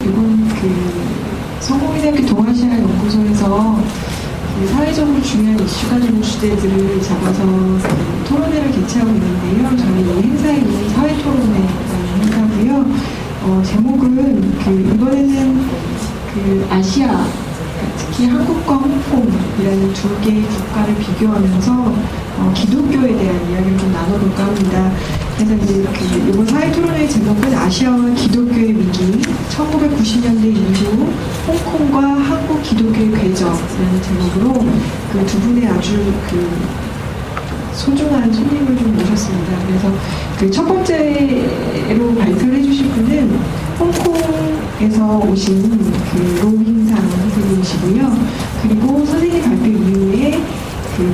이번 성공회대학교 동아시아 연구소에서 사회적으로 중요한 이슈가 되는 주제들을 잡아서 토론회를 개최하고 있는데요. 저희 이 행사의 이름이 사회토론회라는 행사고요. 제목은 이번에는 아시아, 특히 한국과 홍콩이라는 두 개의 국가를 비교하면서 기독교에 대한 이야기를 좀 나눠볼까 합니다. 그래서 이제 이번 사회토론회의 제목은 아시아와 기독교의 위기, 1990년대 이후 홍콩과 한국 기독교의 궤적이라는 제목으로 두 분의 아주 소중한 손님을 좀 모셨습니다. 그래서 첫 번째로 발표를 해주실 분은 홍콩에서 오신 로밍상 선생님이시고요. 그리고 선생님 발표 이후에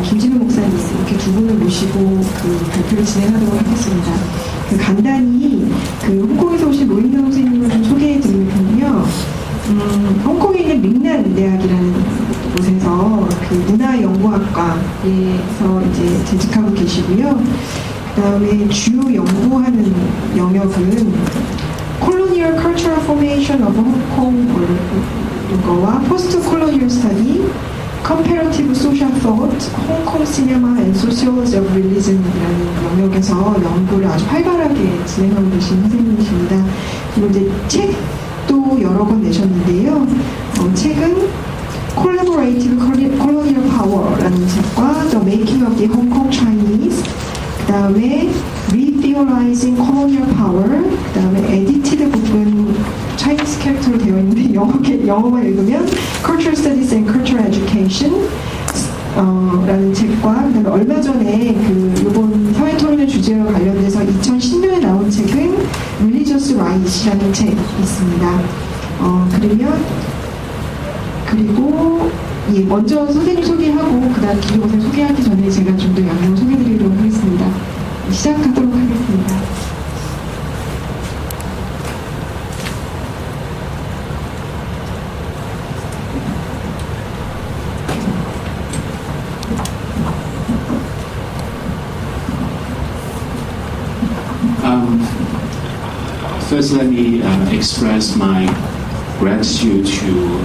김진우 목사님 이렇게 두 분을 모시고 발표를 진행하도록 하겠습니다. 간단히 홍콩에서 오신 로밍상 선생님을 좀 소개해드릴 텐데요. 홍콩에 있는 밍난 대학이라는 곳에서 문화연구학과에서 이제 재직하고 계시고요. 그 다음에 주요 연구하는 영역은 Colonial Cultural Formation of Hong Kong 이거와 Post Colonial Study, Comparative Social Thought, Hong Kong Cinema and Sociology of Religion이라는 영역에서 연구를 아주 활발하게 진행하고 계신 선생님이십니다. 그리고 이제 책도 여러 권 내셨는데요. 책은 Collaborative Colonial Power라는 책과 The Making of the Hong Kong Chinese, 그 다음에 Retheorizing Colonial Power, 그 다음에 에디티드 부분 Chinese 캐릭터로 되어 있는데 영어만 읽으면 Cultural Studies and Cultural Education 라는 책과 그다음에 얼마 전에 이번 사회토론회 주제와 관련돼서 2010년에 나온 책은 Religious Right이라는 책이 있습니다. 그리고 먼저 선생님 소개하고 그다음 김진우 목사님 소개하기 전에 제가 좀 더 양념 소개드리도록 하겠습니다. 시작하도록 하겠습니다. First, let me express my gratitude to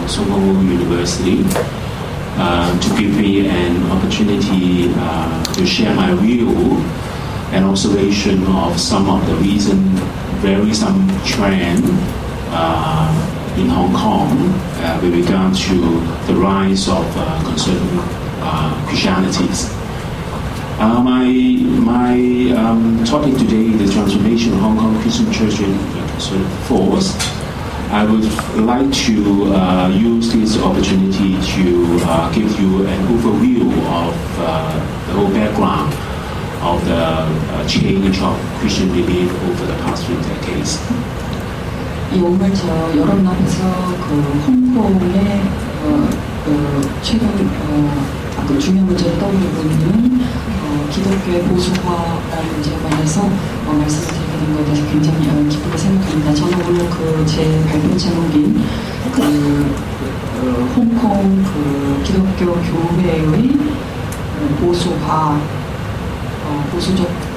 Songkong University to give me an opportunity to share my view and observation of some of the recent worrisome trend in Hong Kong with regard to the rise of conservative Christianities. My topic today is the transformation of Hong Kong Christian Church in force. I would like to use this opportunity to give you an overview of the whole background of the change of Christian belief over the past few decades. 오늘 여러분 앞에서 홍콩의 최근 중요한 문제를 떠올리고 있는 기독교의 보수화라는 문제에 관해서 말씀을 드리게 된 것에 대해서 굉장히 기쁘게 생각합니다. 저는 오늘 제 발표 제목인 홍콩 기독교 교회의 보수화,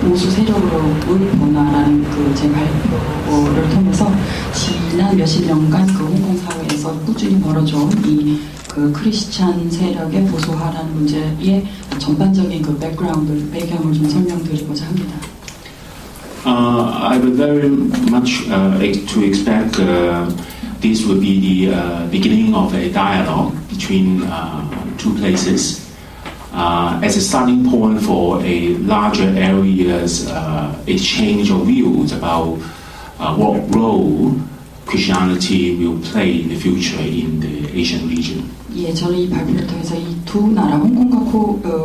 보수 세력으로의 변화라는 제 발표를 통해서 지난 몇십 년간 홍콩 사회에서 꾸준히 벌어져온 이 크리스찬 세력의 보수화라는 문제의 전반적인 배경을 좀 설명드리고자 합니다. I would very much to expect this would be the beginning of a dialogue between two places as a starting point for a larger area's exchange of views about what role Christianity will play in the future in the Asian region. 저는 이 발표를 통해서 이 두 나라, 홍콩과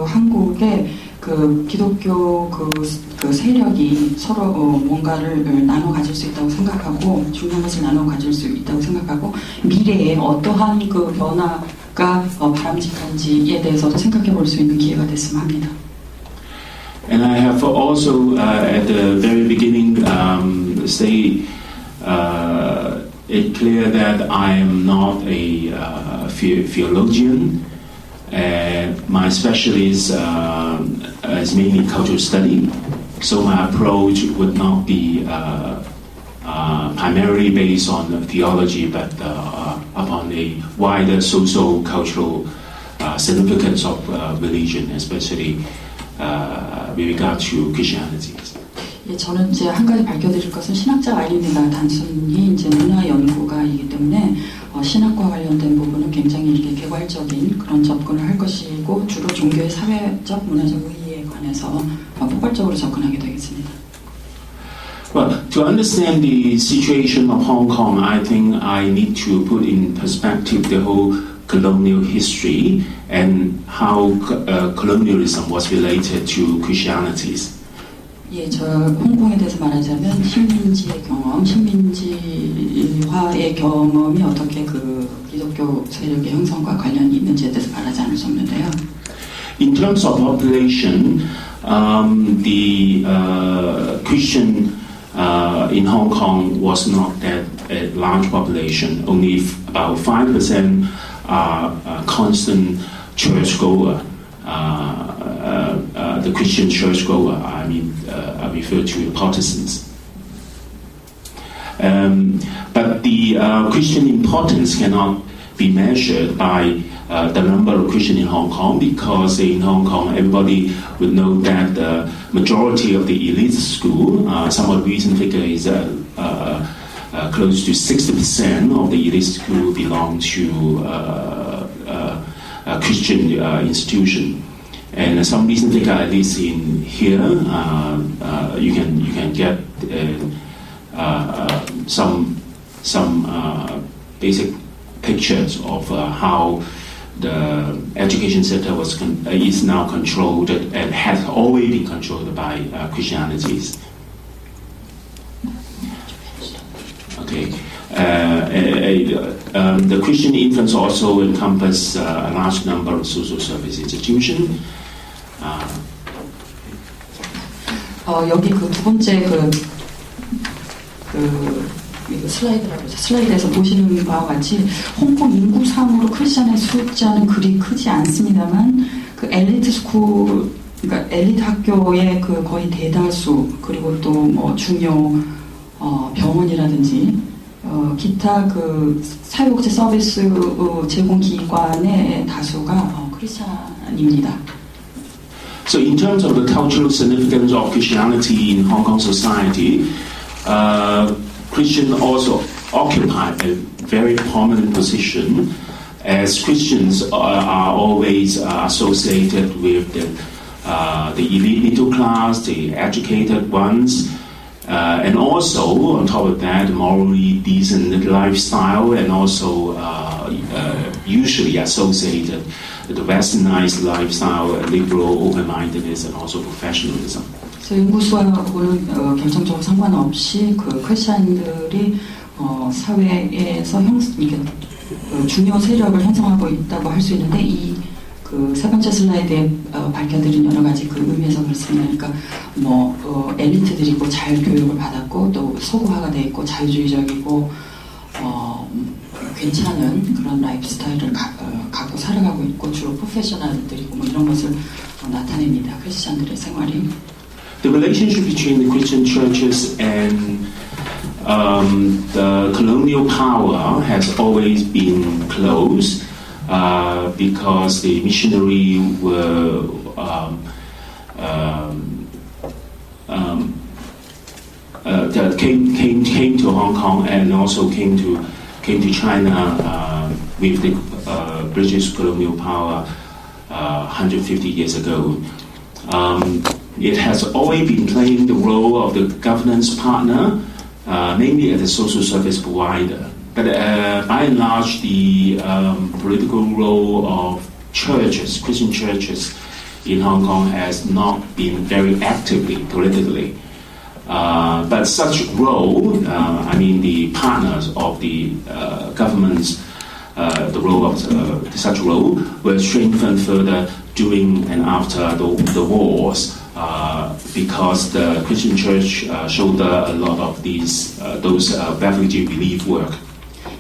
한국의 기독교 세력이 서로 뭔가를 나눠 가질 수 있다고 생각하고 중요한 것을 나눠 가질 수 있다고 생각하고 미래에 어떠한 변화가 바람직한지에 대해서도 생각해 볼 수 있는 기회가 됐으면 합니다. And I have also at the very beginning say it clear that I am not a theologian. My specialty is mainly cultural study, so my approach would not be primarily based on theology, but upon a wider social cultural significance of religion, especially with regard to Christianity. 예, 저는 이제 한 가지 밝혀드릴 것은 신학자가 아닙니다. 단순히 이제 문화 연구가이기 때문에 신학과 관련된 부분은 굉장히 이렇게 개괄적인 그런 접근을 할 것이고 주로 종교의 사회적, 문화적 의의에 관해서 포괄적으로 접근하게 되겠습니다. Well, to understand the situation of Hong Kong, I think I need to put in perspective the whole colonial history and how colonialism was related to Christianity. 예, 저 홍콩에 대해서 말하자면 식민지의 경험, 식민지화의 경험이 어떻게 그 기독교 세력의 형성과 관련이 있는지에 대해서 말하지 않을 수 없는데요. In terms of population, the Christian in Hong Kong was not that a large population. Only about 5% are constant churchgoer. The Christian churchgoer, I refer to Protestants. But the Christian importance cannot be measured by the number of Christians in Hong Kong, because in Hong Kong everybody would know that the majority of the elite school, somewhat recent figure is close to 60% of the elite school belong to a Christian institution. And some recent figure, at least in here, you can get some basic pictures of how the education sector is now controlled and has always been controlled by Christianities. Okay. The Christian influence also encompasses a large number of social service institutions. 여기 그 두 번째 슬라이드에서 보시는 바와 같이 홍콩 인구상으로 크리스찬의 숫자는 그리 크지 않습니다만 그 엘리트 스쿨, 그러니까 엘리트 학교의 그 거의 대다수, 그리고 또 뭐 중요 병원이라든지 기타 그 사회복지 서비스 제공 기관의 다수가 크리스찬입니다. So in terms of the cultural significance of Christianity in Hong Kong society, Christians also occupy a very prominent position, as Christians are always associated with the elite middle class, the educated ones, and also on top of that, morally decent lifestyle, and also usually associated with the westernized lifestyle, liberal, open-mindedness, and also professionalism. 인구수하고는 결정적으로 상관없이 그 크리스찬들이 사회에서 중요 세력을 형성하고 있다고 할 수 있는데, 이 그 세 번째 슬라이드에 밝혀드린 여러 가지 그 의미에서 그렇습니다. 그러니까 엘리트들이고 잘 교육을 받았고 또 서구화가 돼 있고 자유주의적이고 괜찮은 그런 라이프 스타일을 갖고 살아가고 있고 주로 프로페셔널들이고 뭐 이런 것을 나타냅니다. 크리스찬들의 생활이. The relationship between the Christian churches and the colonial power has always been close, because the missionary were came to Hong Kong and also came to China with the British colonial power 150 years ago. It has always been playing the role of the governance partner, mainly as a social service provider. But by and large, the political role of churches, Christian churches in Hong Kong has not been very actively politically. But such role, the partners of the governments, the role of such role will strengthen further during and after the wars. Because the Christian Church shoulder a lot of those refugee relief work.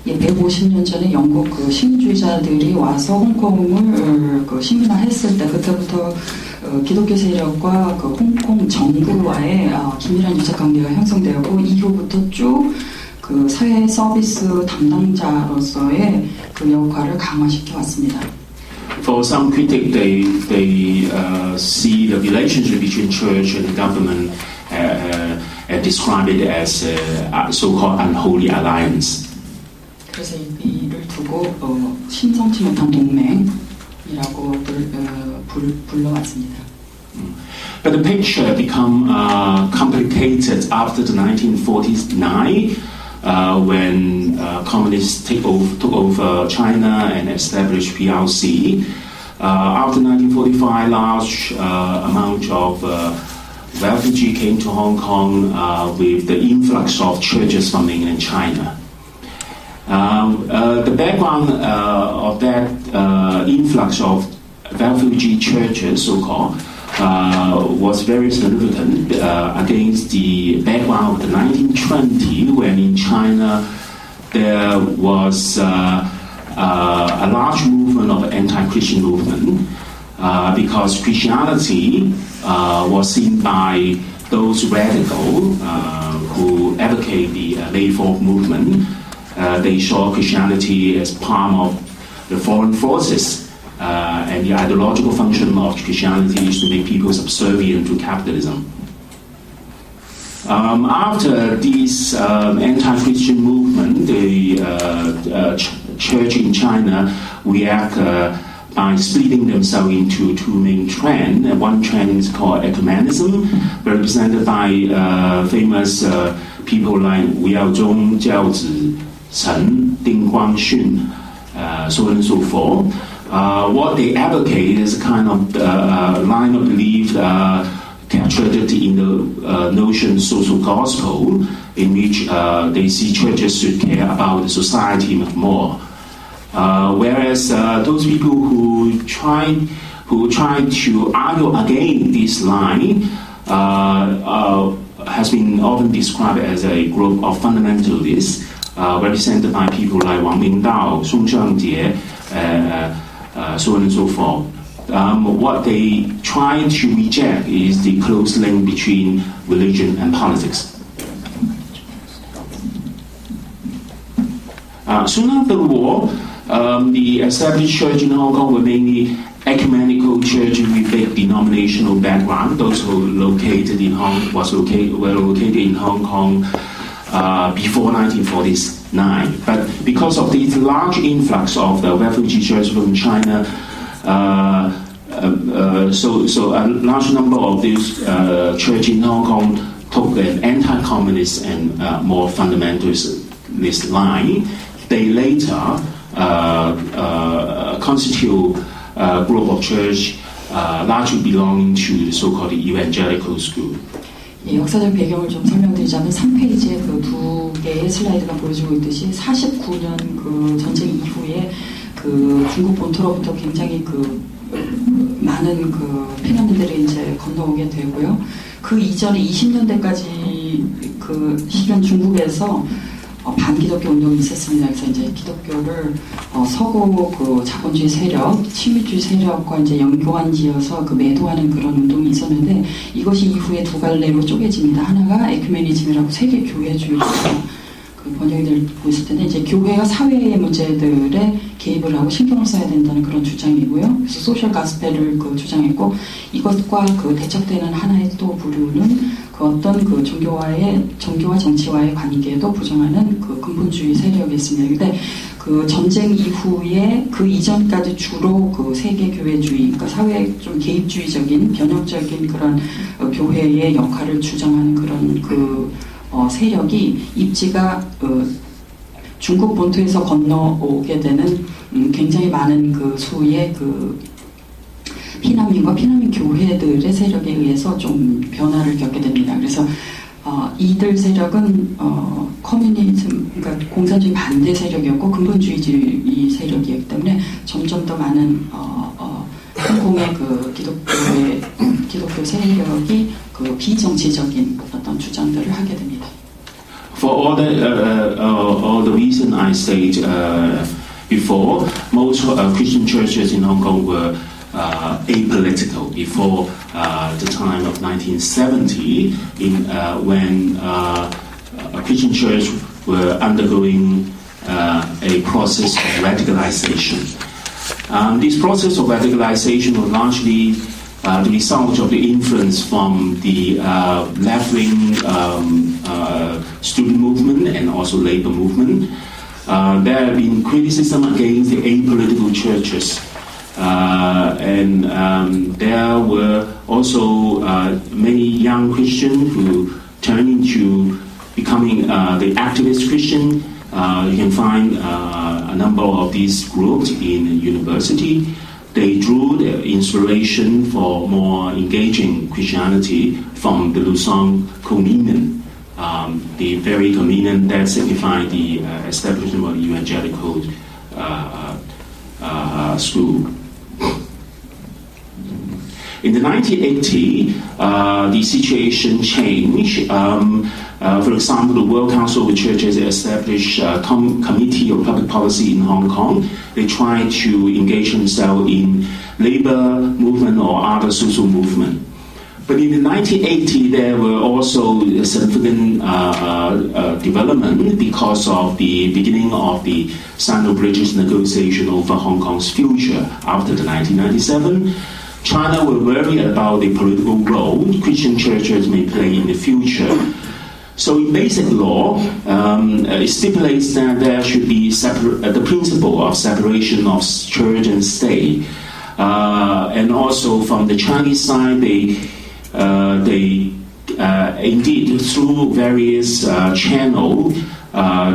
150년 전에 영국 그 식민주의자들이 와서 홍콩을 그 식민화했을 때 그때부터 기독교 세력과 그 홍콩 정부와의 긴밀한 유착 관계가 형성되었고 이후부터 쭉 그 사회 서비스 담당자로서의 그 역할을 강화시켜 왔습니다. For some critics, they see the relationship between church and government and describe it as a so-called unholy alliance. 그래서 이를 두고 심상치 못한 동맹이라고 불러왔습니다. But the picture became complicated after the 1949 when communists took over China and established PRC. After 1945, large amount of refugees came to Hong Kong with the influx of churches from mainland China. The background of that influx of refugee churches, so-called, was very significant against the background of the 1920s, when in China there was a large movement of anti-Christian movement because Christianity was seen by those radical who advocate the May 4th movement. They saw Christianity as part of the foreign forces. And the ideological function of Christianity is to make people subservient to capitalism. After this anti-Christian movement, the church in China react by splitting themselves into two main trends. One trend is called ecumenism, represented by famous people like Wu Yaozhong, Jiao Zichen, Ding Guangxun, so on and so forth. What they advocate is a kind of line of belief captured in the notion social gospel, in which they see churches should care about the society much more. Whereas those people who try to argue against this line has been often described as a group of fundamentalists, represented by people like Wang Mingdao, Song Zhengjie, so on and so forth. What they try to reject is the close link between religion and politics. Soon after the war, the established church in Hong Kong were mainly ecumenical churches with big denominational background. Those who were located in Hong Kong before 1949. But because of this large influx of the refugee churches from China, so a large number of these churches in Hong Kong took an anti-communist and more fundamentalist line. They later constitute a group of church largely belonging to the so-called evangelical school. 역사적 배경을 좀 설명드리자면 3페이지에 그 두 개의 슬라이드가 보여주고 있듯이 49년 그 전쟁 이후에 그 중국 본토로부터 굉장히 그 많은 그 피난민들이 이제 건너오게 되고요. 그 이전에 20년대까지 그 실은 중국에서 반기독교 운동이 있었습니다. 그래서 이제 기독교를 서구 그 자본주의 세력, 친미주의 세력과 이제 연교환지어서 그 매도하는 그런 운동이 있었는데 이것이 이후에 두 갈래로 쪼개집니다. 하나가 에큐메니즘이라고 세계 교회주의로 그 번역이 되고 있을 텐데 이제 교회가 사회의 문제들에 개입을 하고 신경을 써야 된다는 그런 주장이고요. 그래서 소셜 가스펠을 그 주장했고 이것과 그 대척되는 하나의 또 부류는 그 어떤 그 종교와 정치와의 관계도 부정하는 그 근본주의 세력이 있습니다. 근데 그 전쟁 이후에 그 이전까지 주로 그 세계 교회주의, 그러니까 사회 좀 개입주의적인 변혁적인 그런 교회의 역할을 주장하는 그런 그 세력이 입지가 중국 본토에서 건너오게 되는 굉장히 많은 그 소위의 그 피난민과 피난민 교회들의 세력에 의해서 좀 변화를 겪게 됩니다. 그래서 이들 세력은 커뮤니즘, 그러니까 공산주의 반대 세력이었고 근본주의주의 세력이었기 때문에 점점 더 많은 홍콩의 그 기독교 세력이 그 비정치적인 어떤 주장들을 하게 됩니다. For all the reason I said before, most Christian churches in Hong Kong were apolitical before the time of 1970, when Christian church were undergoing a process of radicalization. This process of radicalization was largely the result of the influence from the left-wing student movement and also labor movement. There have been criticism against the apolitical churches. And there were also many young Christians who turned into becoming the activist Christian. You can find a number of these groups in university. They drew their inspiration for more engaging Christianity from the Lushan Communion, the very communion that signified the establishment of the evangelical school. In the 1980s, the situation changed. For example, the World Council of Churches established a Committee of Public Policy in Hong Kong. They tried to engage themselves in labor movement or other social movement. But in the 1980s, there were also significant development because of the beginning of the Sino-British negotiation over Hong Kong's future after the 1997. China were worried about the political role Christian churches may play in the future. So in basic law, it stipulates that there should be the principle of separation of church and state. And also from the Chinese side, they indeed through various channels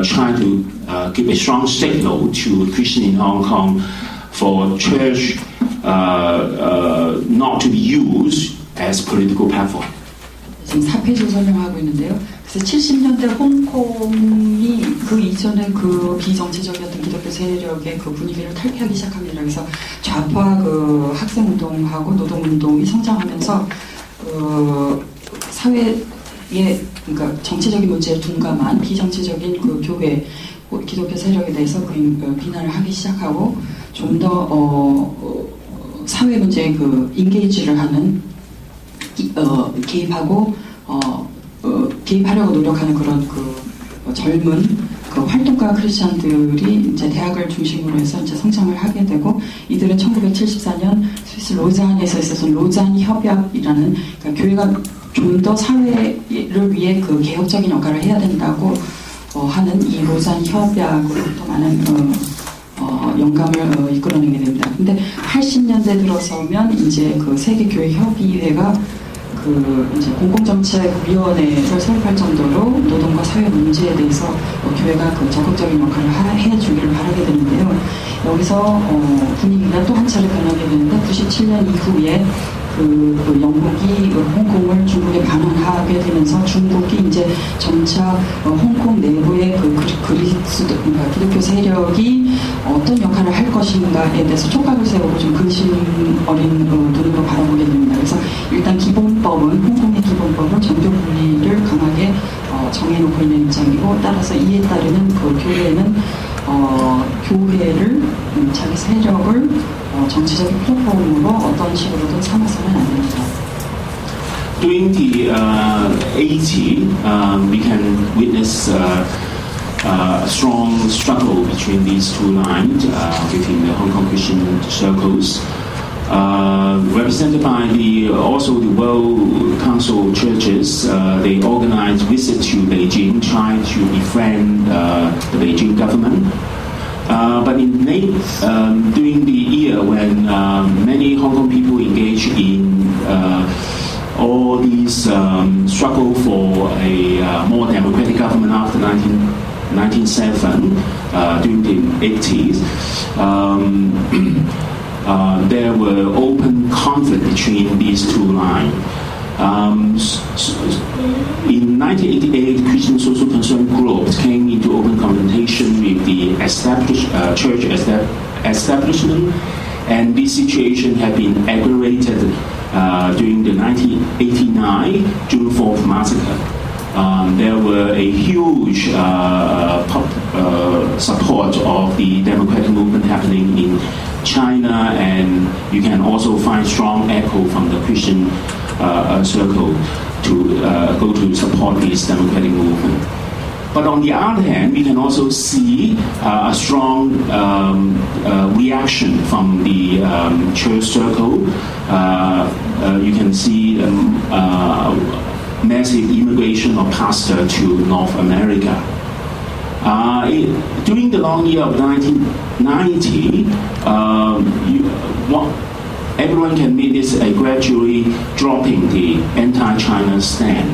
try to give a strong signal to Christians in Hong Kong for church not to be used as political platform. 지금 4페이지로 설명하고 있는데요. 그래서 70년대 홍콩이 그 이전에 그 비정치적이었던 기독교 세력의 그 분위기를 탈피하기 시작합니다. 그래서 좌파 그 학생운동하고 노동운동이 성장하면서 사회에 그러니까 정치적인 문제에 둔감한 비정치적인 그 교회 기독교 세력에 대해서 그 비난을 하기 시작하고 좀 더 사회 문제에 그 인게이지를 하는 개입하고 개입하려고 노력하는 그런 그 젊은 그 활동가 크리스찬들이 이제 대학을 중심으로 해서 이제 성장을 하게 되고 이들은 1974년 스위스 로잔에서 있었던 로잔 협약이라는 그러니까 교회가 좀 더 사회를 위해 그 개혁적인 역할을 해야 된다고 하는 이 로잔 협약으로부터 많은 영감을 이끌어내게 됩니다. 근데 80년대 들어서면 이제 그 세계교회협의회가 그 이제 공공정책위원회를 설립할 정도로 노동과 사회 문제에 대해서 교회가 그 적극적인 역할을 해주기를 바라게 되는데요. 여기서 분위기가 또 한 차례 변하게 되는데 97년 이후에 그 영국이 홍콩을 중국에 반환하게 되면서 중국이 이제 점차 홍콩 내부의 그 그러니까 기독교 세력이 어떤 역할을 할 것인가에 대해서 촉각을 세우고 좀 근심 어린 눈으로 바라보게 됩니다. 그래서 일단 기본법은 홍콩의 기본법은 종교 분리를 강하게 정해놓고 있는 입장이고 따라서 이에 따르는 그 교회는 교회를 자기 세력을 정치적인 플랫폼으로 어떤 식으로든 삼아서는 안 됩니다. During the 80s, we can witness a strong struggle between these two lines within the Hong Kong Christian circles, represented by also the World Council of Churches. They organized visits to Beijing, trying to befriend the Beijing government. But during the year when many Hong Kong people engage in all these struggle for a more democratic government after 1997, during the 80s, there were open conflict between these two lines. In 1988, Christian social concern groups came into open confrontation with the church establishment, and this situation had been aggravated during the 1989 June 4th massacre. There were a huge support of the democratic movement happening in China and you can also find strong echo from the Christian circle to go to support this democratic movement. But on the other hand, we can also see a strong reaction from the church circle. You can see massive immigration of pastors to North America. During the long year of 1990, everyone can witness a gradually dropping the anti-China stand,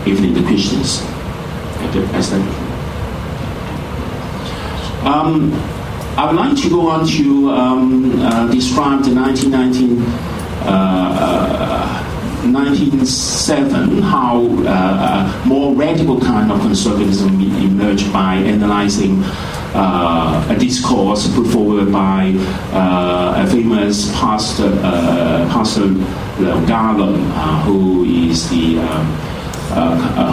even in the Christians. I would like to go on to describe the 1997, how more radical kind of conservatism emerged by analyzing a discourse put forward by a famous pastor, Leung Garland, who is the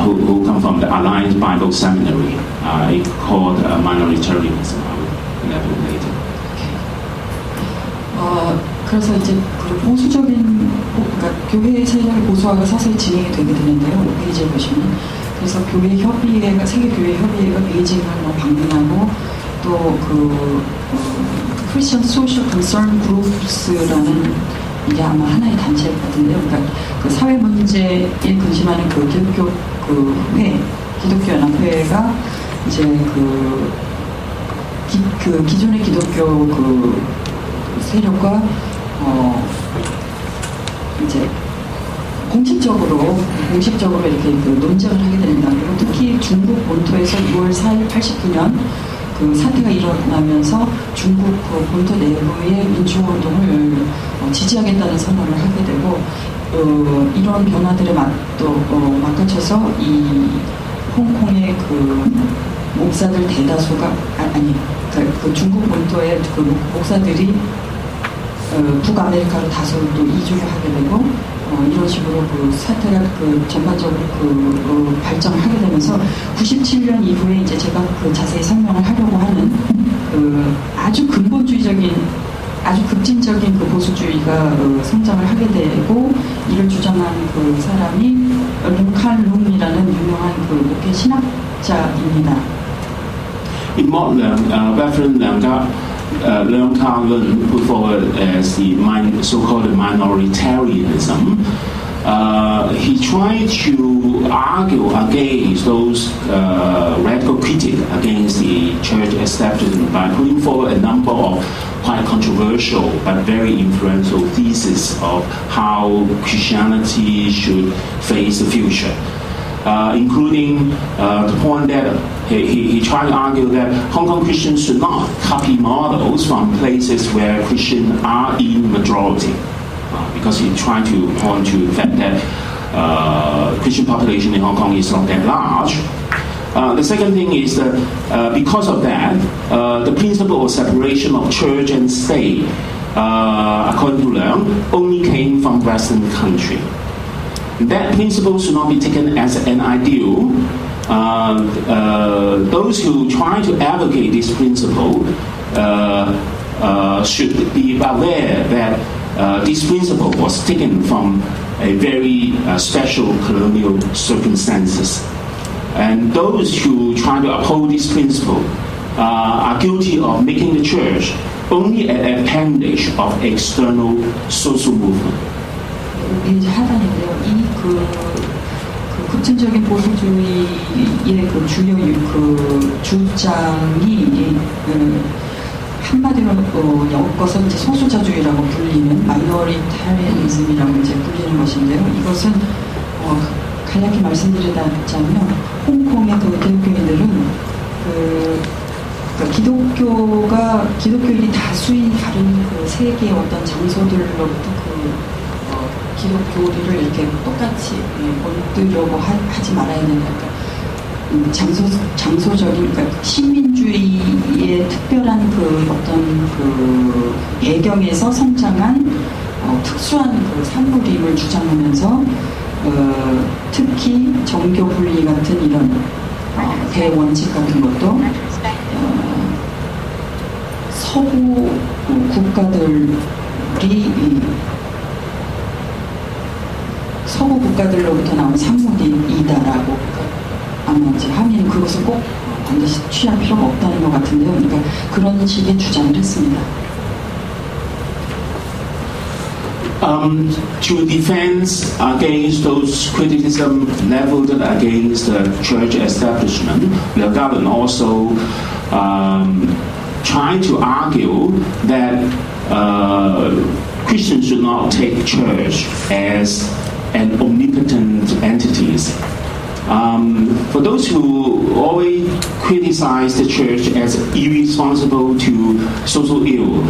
who come from the Alliance Bible Seminary, called minoritarianism. I will elaborate later. 그래서 이제 그 보수적인, 그러니까 교회 세력의 보수화가 서서히 진행이 되게 되는데요. 페이지에 보시면. 그래서 교회 협의회가, 세계 교회 협의회가 베이징을 방문하고 또 그 Christian Social Concern Groups라는 이게 아마 하나의 단체 같은데요. 그러니까 그 사회 문제에 근심하는 그 기독교 그 회, 기독교 연합회가 이제 그 기존의 기독교 그 세력과 이제 공식적으로 이렇게 그 논쟁을 하게 됩니다. 그리고 특히 중국 본토에서 2월 4일 89년 그 사태가 일어나면서 중국 그 본토 내부의 민주화운동을 지지하겠다는 선언을 하게 되고 이런 변화들에 맞붙여서 이 홍콩의 그 목사들 대다수가 그 중국 본토의 그 목사들이 북아메리카로 다수 또 이주를 하게 되고 이런 식으로 그 사태가 그 전반적으로 발전을 하게 되면서 97년 이후에 이제 제가 그 자세히 설명을 하려고 하는 그 아주 근본주의적인 아주 급진적인 그 보수주의가 성장을 하게 되고 이를 주장한 그 사람이 룽칼룽이라는 유명한 그 목회 신학자입니다. In Reverend Leung Ka-lun put forward as the so-called minoritarianism. He tried to argue against those radical critics against the church establishment by putting forward a number of quite controversial but very influential theses of how Christianity should face the future. Including the point that he tried to argue that Hong Kong Christians should not copy models from places where Christians are in majority, because he tried to point to the fact that Christian population in Hong Kong is not that large. The second thing is that because of that, the principle of separation of church and state, according to Leung, only came from Western country. That principle should not be taken as an ideal. Those who try to advocate this principle should be aware that this principle was taken from a very special colonial circumstances. And those who try to uphold this principle are guilty of making the church only an appendage of external social movement. 이제 하단인데요. 그 급진적인 보수주의의 그 주요 그 주장이 한마디로 엮어서 이제 소수자주의라고 불리는 마이너리타리아니즘이라고 이제 불리는 것인데요. 이것은 간략히 말씀드리자면 홍콩의 그 기독교인들은 기독교인이 다수인 다른 그 세계의 어떤 장소들로부터 기독교리를 이렇게 똑같이 얻으려고 하지 말아야 된다. 그러니까 장소적인, 그러니까 시민주의의 특별한 그 어떤 그 배경에서 성장한 특수한 그 산물임을 주장하면서 특히 정교 분리 같은 이런 대원칙 같은 것도 서구 국가들이 서구 국가들로부터 나온 산물이다라고 아마 이제 하면 그것을 꼭 반드시 취할 필요가 없다는 것 같은데요. 그러니까 그런 식의 주장을 했습니다. To defend against those criticism leveled against the church establishment, the government also tried to argue that Christians should not take church as an omnipotent entity. For those who always criticize the church as irresponsible to social ill,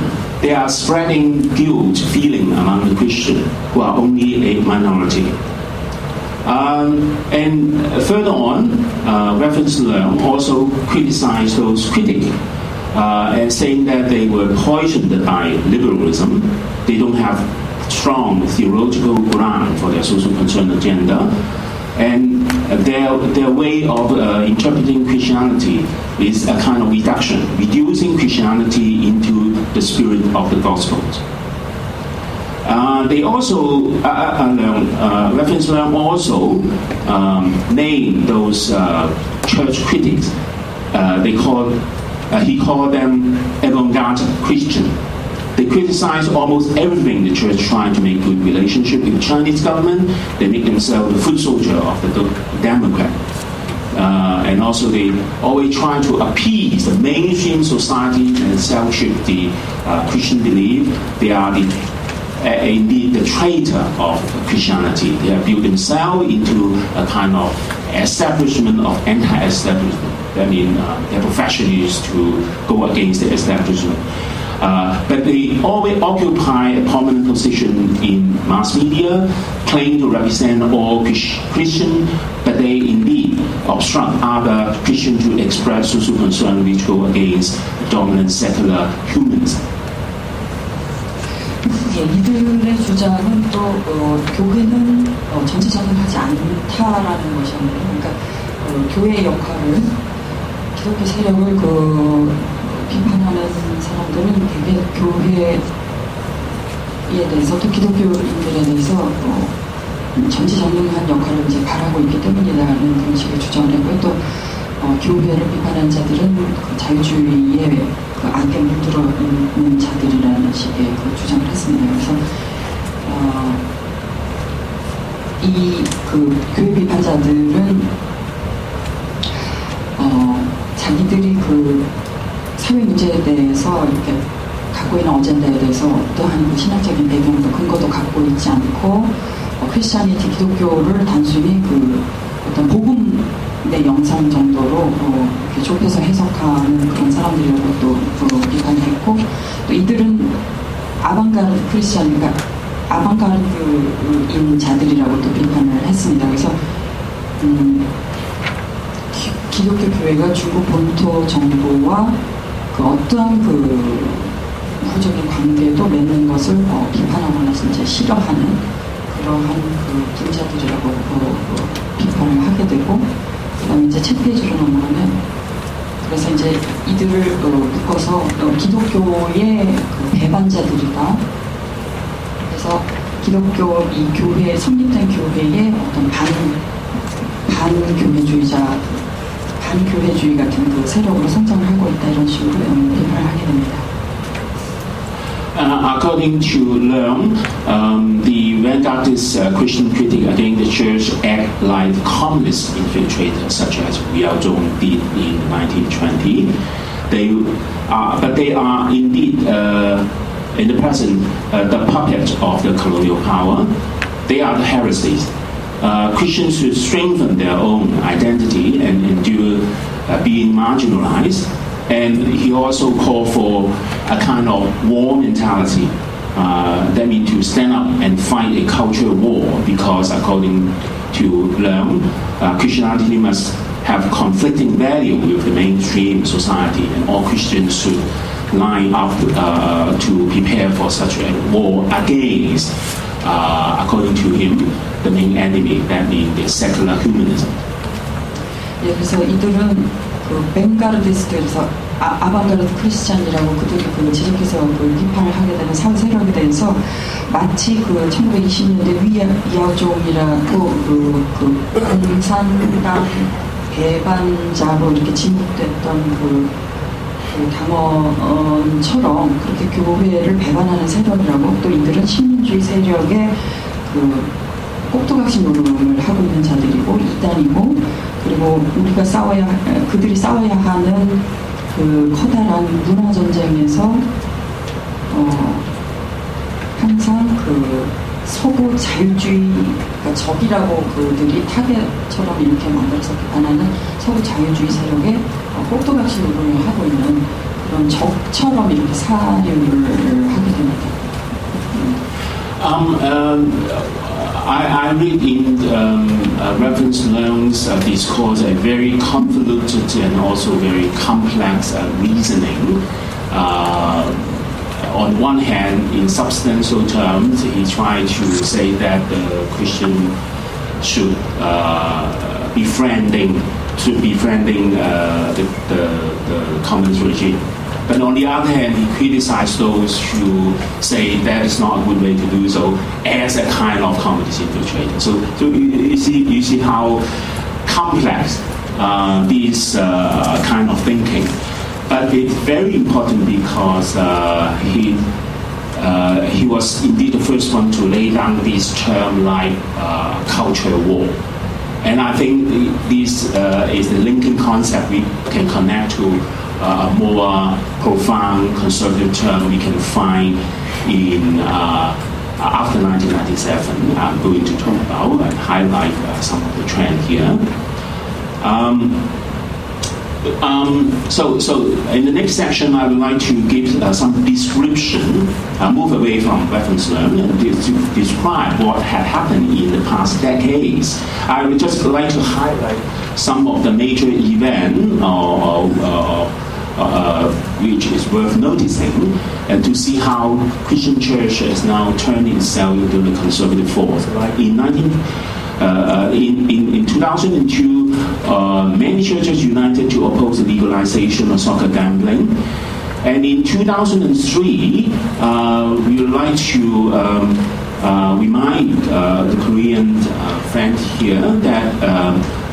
they are spreading guilt feeling among the Christians who are only a minority. And further on, Reverend Leung also criticized those critics and saying that they were poisoned by liberalism. They don't have strong theological ground for their social concern agenda. And their way of interpreting Christianity is a kind of reduction, reducing Christianity into the spirit of the Gospels. They also, Reverend Leung also named those church critics. He called them avant-garde Christian. They criticize almost everything the church trying to make good relationship with the Chinese government. They make themselves the foot soldier of the Democrat. And also they always try to appease the mainstream society and self-ship the Christian belief. They are indeed the traitor of Christianity. They have built themselves into a kind of establishment of anti-establishment. That means their profession is to go against the establishment. But they always occupy a prominent position in mass media, claim to represent all Christians, but they indeed obstruct other Christians to express social concern which go against dominant secular humanism. 예, 이들의 주장은 또 교회는 전체적용하지 않다라는 것이었는데, 그러니까 교회의 역할을 기독교 세력을 비판하는 사람들은 되게 교회에 대해서 또 기독교인들에 대해서 전지전능한 역할을 이제 바라고 있기 때문이라는 그런 식의 주장을 했고요. 또 교회를 비판하는 자들은 그 자유주의의 그 악에 물들어 있는 자들이라는 식의 그 주장을 했습니다. 그래서 이 그 교회 비판자들은 자기들이 그 사회 문제에 대해서 이렇게 갖고 있는 어젠다에 대해서 어떠한 그 신학적인 배경도 근거도 갖고 있지 않고 크리스찬이티 기독교를 단순히 그 어떤 복음의 영상 정도로 이렇게 좁혀서 해석하는 그런 사람들이라고 또 비판을 했고, 또 이들은 아방가르드 크리스찬, 그러니까 아방가르드인 자들이라고 또 비판을 했습니다. 그래서 기독교 교회가 중국 본토 정부와 그 어떠한 그 우호적인 관계도 맺는 것을 비판하거나 이제 싫어하는 그러한 그 분자들이라고 비판을 하게 되고, 그다음에 이제 책 페이지로 넘어가면, 그래서 이제 이들을 묶어서 기독교의 그 배반자들이다. 그래서 기독교 이 교회 성립된 교회의 어떤 반교회주의자, 반교회주의 같은 그 세력으로 성장을 하고 있다, 이런 식으로 비판을 하게 됩니다. According to Leung, the vanguardist Christian critic against the church act like communist infiltrators, such as Liao Zhong did in 1920. But they are indeed, in the present, the puppet of the colonial power. They are the heresies. Christians should strengthen their own identity and endure being marginalized. And he also called for a kind of war mentality. That means to stand up and fight a cultural war, because according to Leung, Christianity must have conflicting value with the mainstream society, and all Christians should line up to prepare for such a war against, according to him, the main enemy, that means the secular humanism. 예, 그래서 이들은 그 뱅가르디스트에서 아방가르드 크리스찬이라고 그들이 그 지적해서 그 비판을 하게 되는 사회 세력에 대해서 마치 그 1920년대 위야오종이라고 그 공산당 배반자로 이렇게 진입됐던 그 당원처럼 그렇게 교회를 배반하는 세력이라고, 또 이들은 식민주의 세력의 그 꼭두각시 노름을 하고 있는 자들이고 이단이고, 그리고 우리가 그들이 싸워야 하는 그 커다란 문화 전쟁에서 항상 그 서구 자유주의가 적이라고 그들이 타겟처럼 이렇게 만들어서 비판하는 서구 자유주의 세력의 꼭두각시 노름을 하고 있는 그런 적처럼 이렇게 사료를 하게 됩니다. I read in Reverend Leung's discourse a very convoluted and also very complex reasoning. On one hand, in substantial terms, he tried to say that the Christian should befriending the communist regime. But on the other hand, he criticized those who say that is not a good way to do so as a kind of communist infiltration. So you see how complex this kind of thinking. But it's very important because he was indeed the first one to lay down this term like culture war. And I think this is the linking concept we can connect to a more profound conservative term we can find in after 1997. I'm going to talk about and highlight some of the trend here. So in the next section, I would like to give some description, move away from reference learning, and to describe what had happened in the past decades. I would just like to highlight some of the major events which is worth noticing, and to see how Christian Church has now turned itself into the conservative force. Right? In 2002, many churches united to oppose the legalization of soccer gambling. And in 2003, we would like to remind the Korean friend here that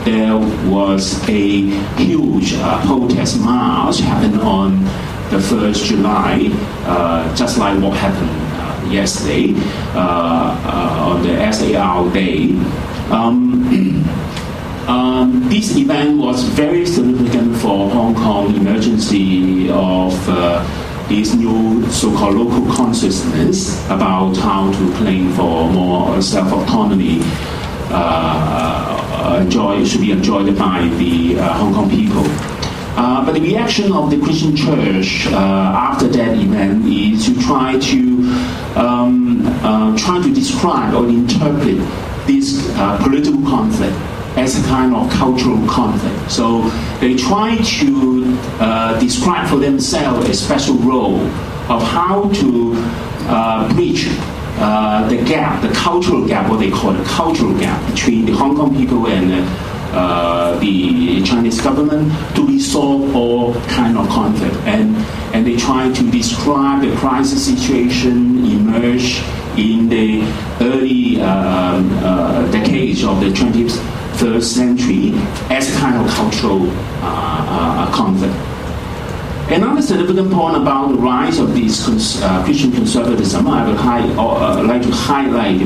there was a huge protest march happened on the 1st July, just like what happened yesterday on the SAR day. This event was very significant for Hong Kong emergency of this new so-called local consciousness about how to claim for more self-autonomy should be enjoyed by the Hong Kong people. But the reaction of the Christian Church after that event is to try to describe or interpret this political conflict as a kind of cultural conflict. So they try to describe for themselves a special role of how to bridge the gap, the cultural gap, what they call the cultural gap between the Hong Kong people and the Chinese government, to resolve all kind of conflict. And they try to describe the crisis situation emerged in the early decades of the 21st century as a kind of cultural conflict. Another significant point about the rise of this Christian conservatism, I would like to highlight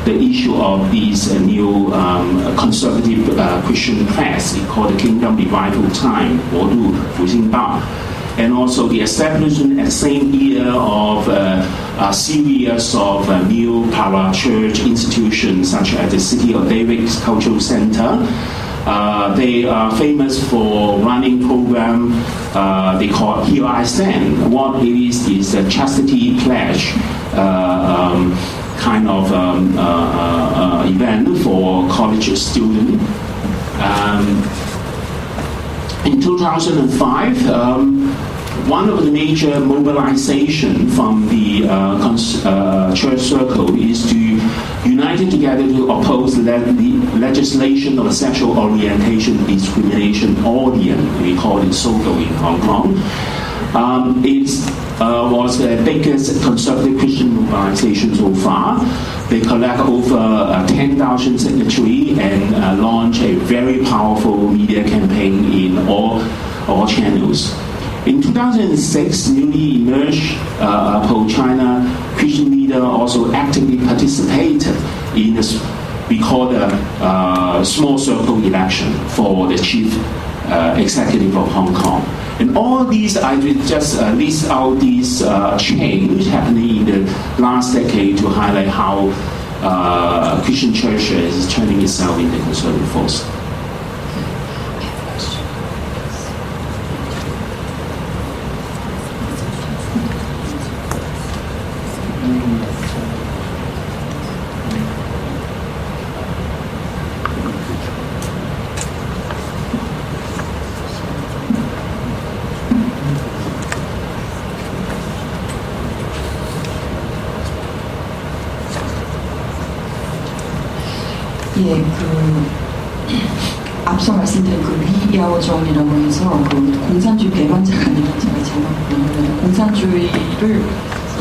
the issue of these new conservative Christian press called the Kingdom Revival Time, 国度复兴报, and also the establishment at the same year of a series of new para-church institutions such as the City of David's Cultural Center. They are famous for running program they call Here I Stand. What it is a chastity pledge kind of event for college students. In 2005, one of the major mobilization from the church circle is to unite together to oppose the legislation of sexual orientation discrimination audience. We call it SOGO in Hong Kong. It was the biggest conservative Christian mobilization so far. They collect over 10,000 signatories and launch a very powerful media campaign in all channels. In 2006, newly emerged pro-China Christian leader also actively participated in this, we call the small circle election for the chief executive of Hong Kong. And all these, I will just list out these change happening in the last decade to highlight how Christian church is turning itself into conservative force. 예, 앞서 말씀드린 위야오정이라고 해서 공산주의 배반자가 아니라 제가 잘못 부르는 공산주의를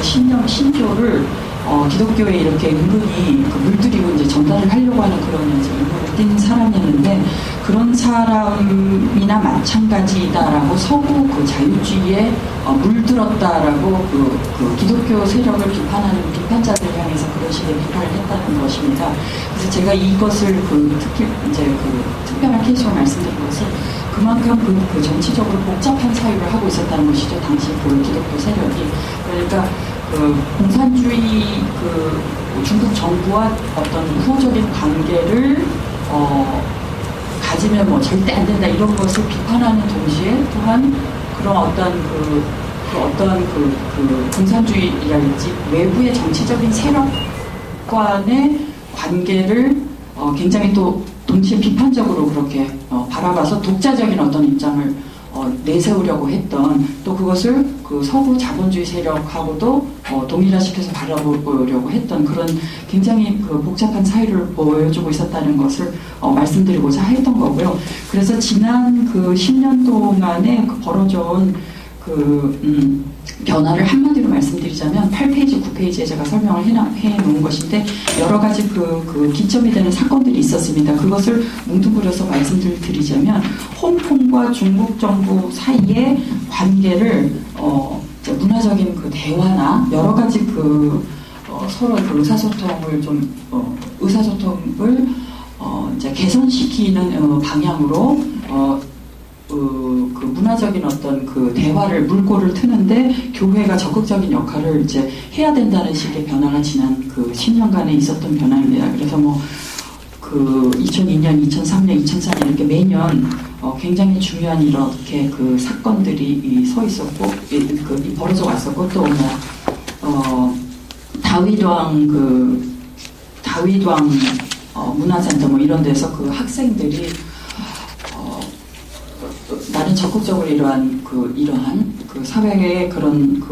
신조를 기독교에 이렇게 은근히 물들이고 이제 전달을 하려고 하는 그런 이제 인물을 띈 사람이었는데 그런 사람이나 마찬가지다라고 서구 자유주의에 물들었다라고 기독교 세력을 비판하는 비판자들 향해서 그런 식의 비판을 했다는 것입니다. 그래서 제가 이것을 특히 이제 특별한 케이스로 말씀드린 것은 그만큼 정치적으로 복잡한 사유를 하고 있었다는 것이죠. 당시 기독교 세력이. 그러니까 공산주의 중국 정부와 어떤 우호적인 관계를 가지면 절대 안 된다 이런 것을 비판하는 동시에 또한 그런 어떤 공산주의랄지 외부의 정치적인 세력 간의 관계를 굉장히 또 동시에 비판적으로 그렇게 바라봐서 독자적인 어떤 입장을 내세우려고 했던 또 그것을 서구 자본주의 세력하고도 동일화시켜서 바라보려고 했던 그런 굉장히 복잡한 사유를 보여주고 있었다는 것을 말씀드리고자 했던 거고요. 그래서 지난 10년 동안에 벌어져온 변화를 한마디로 말씀드리자면 8페이지, 9페이지에 제가 설명을 해놓은 것인데 여러 가지 기점이 되는 사건들이 있었습니다. 그것을 뭉뚱그려서 말씀드리자면 홍콩과 중국 정부 사이의 관계를 문화적인 대화나 여러 가지 서로 의사소통을 이제 개선시키는 방향으로 문화적인 어떤 대화를 물꼬를 트는데 교회가 적극적인 역할을 이제 해야 된다는 식의 변화가 지난 10년간에 있었던 변화입니다. 그래서 2002년, 2003년, 2004년 이렇게 매년 굉장히 중요한 이렇게 사건들이 서 있었고 벌어져 왔었고 또 다위당 문화센터 이런 데서 학생들이 나는 적극적으로 이러한 사회의 그런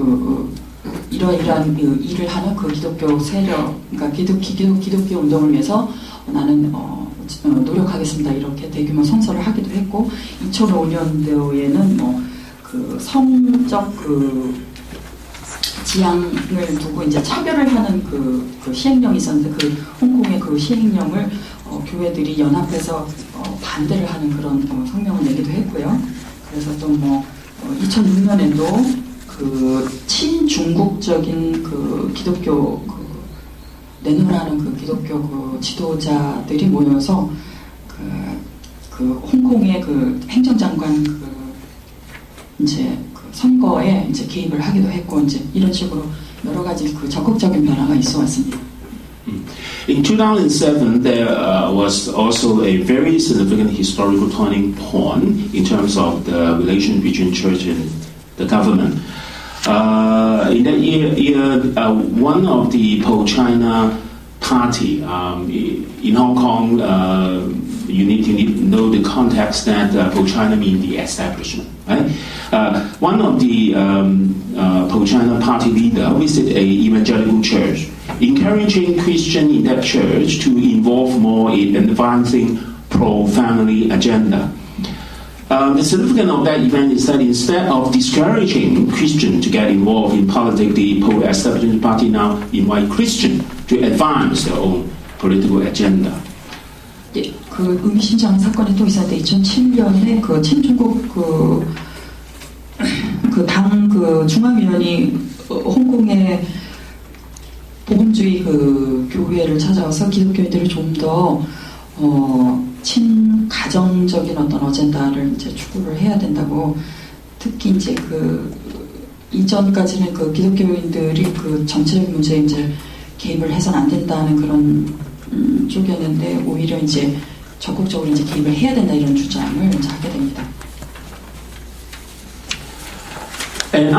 이러이러한 일을 하는 기독교 세력, 그러니까 기독교 운동을 위해서 나는 노력하겠습니다. 이렇게 대규모 선서를 하기도 했고 2005년도에는 성적 지향을 두고 이제 차별을 하는 시행령이 있었는데 홍콩의 시행령을 교회들이 연합해서 반대를 하는 그런 성명을 내기도 했고요. 그래서 또 2006년에도 친중국적인 기독교 내노라는 기독교 지도자들이 모여서 홍콩의 행정장관 이제 선거에 이제 개입을 하기도 했고 이제 이런 식으로 여러 가지 적극적인 변화가 있어 왔습니다. In 2007, there was also a very significant historical turning point in terms of the relation between church and the government. In that year, one of the pro-China party in Hong Kong you need to know the context that pro-China means the establishment. Right? One of the pro-China party leader visited a evangelical church, encouraging Christian in that church to involve more in advancing pro-family agenda. The significance of that event is that instead of discouraging Christians to get involved in politics, the pro-establishment party now invite Christians to advance their own political agenda. 예, 그 의미심장한 사건이 또 있었는데 2007년에 그 친중국 당 중앙위원이 홍콩의 복음주의 교회를 찾아와서 기독교인들을 좀 더 친가정적인 어떤 어젠다를 이제 추구를 해야 된다고, 특히 이제 이전까지는 기독교인들이 정치적 문제에 이제 개입을 해서는 안 된다는 그런 쪽이었는데, 오히려 이제 적극적으로 이제 개입을 해야 된다 이런 주장을 이제 하게 됩니다. And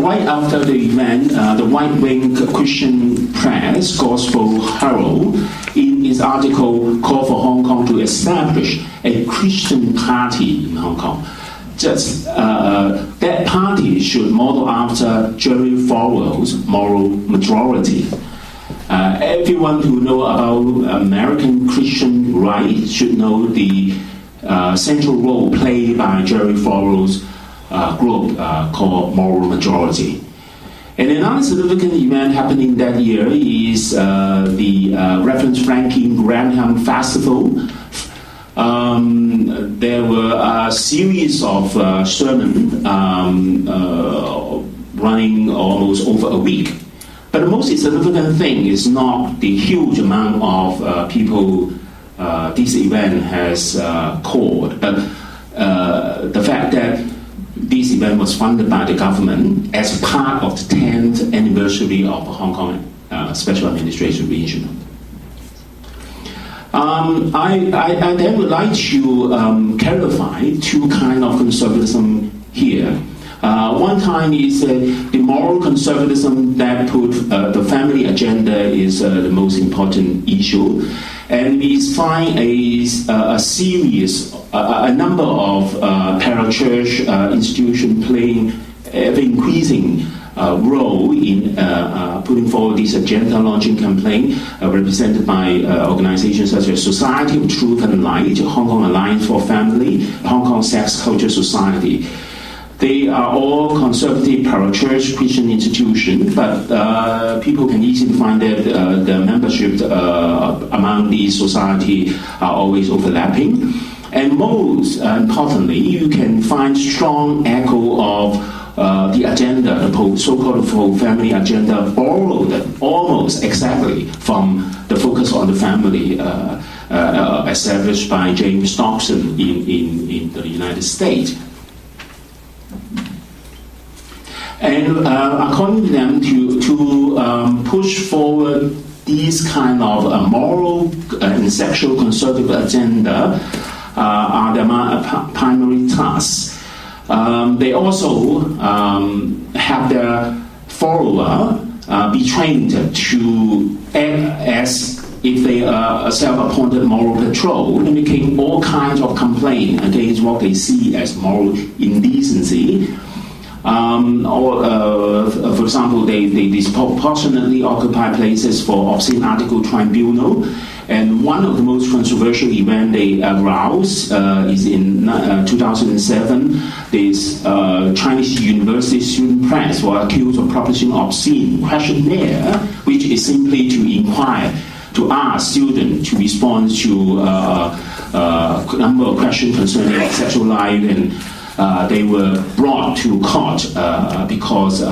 right after the event, the right-wing Christian press, Gospel Herald, in its article called for Hong Kong to establish a Christian party in Hong Kong. Just that party should model after Jerry Falwell's moral majority. Everyone who knows about American Christian rights should know the central role played by Jerry Falwell's group called Moral Majority. And another significant event happening that year is the Reverend Franklin Graham Festival. There were a series of sermons running almost over a week. But the most significant thing is not the huge amount of people this event has called, but the fact that this event was funded by the government as part of the 10th anniversary of the Hong Kong Special Administration Region. I then would like to clarify two kinds of conservatism here. One kind is the moral conservatism that put the family agenda is the most important issue. And we find a number of parachurch institutions playing an increasing role in putting forward this agenda launching campaign, represented by organizations such as Society of Truth and Light, Hong Kong Alliance for Family, Hong Kong Sex Culture Society. They are all conservative parachurch Christian institutions, but people can easily find that the membership among these societies are always overlapping. And most importantly, you can find strong echo of the agenda, the so-called pro-family agenda, borrowed almost exactly from the focus on the family established by James Dobson in the United States. And according to them, to push forward these kind of moral and sexual conservative agenda are their primary tasks. They also have their follower be trained to act as if they are a self-appointed moral patrol, making all kinds of complaints against what they see as moral indecency. For example, they disproportionately occupy places for obscene article tribunal. And one of the most controversial events they aroused is in 2007. This Chinese University student press were accused of publishing obscene questionnaire, which is simply to inquire, to ask students to respond to a number of questions concerning sexual life, and they were brought to court because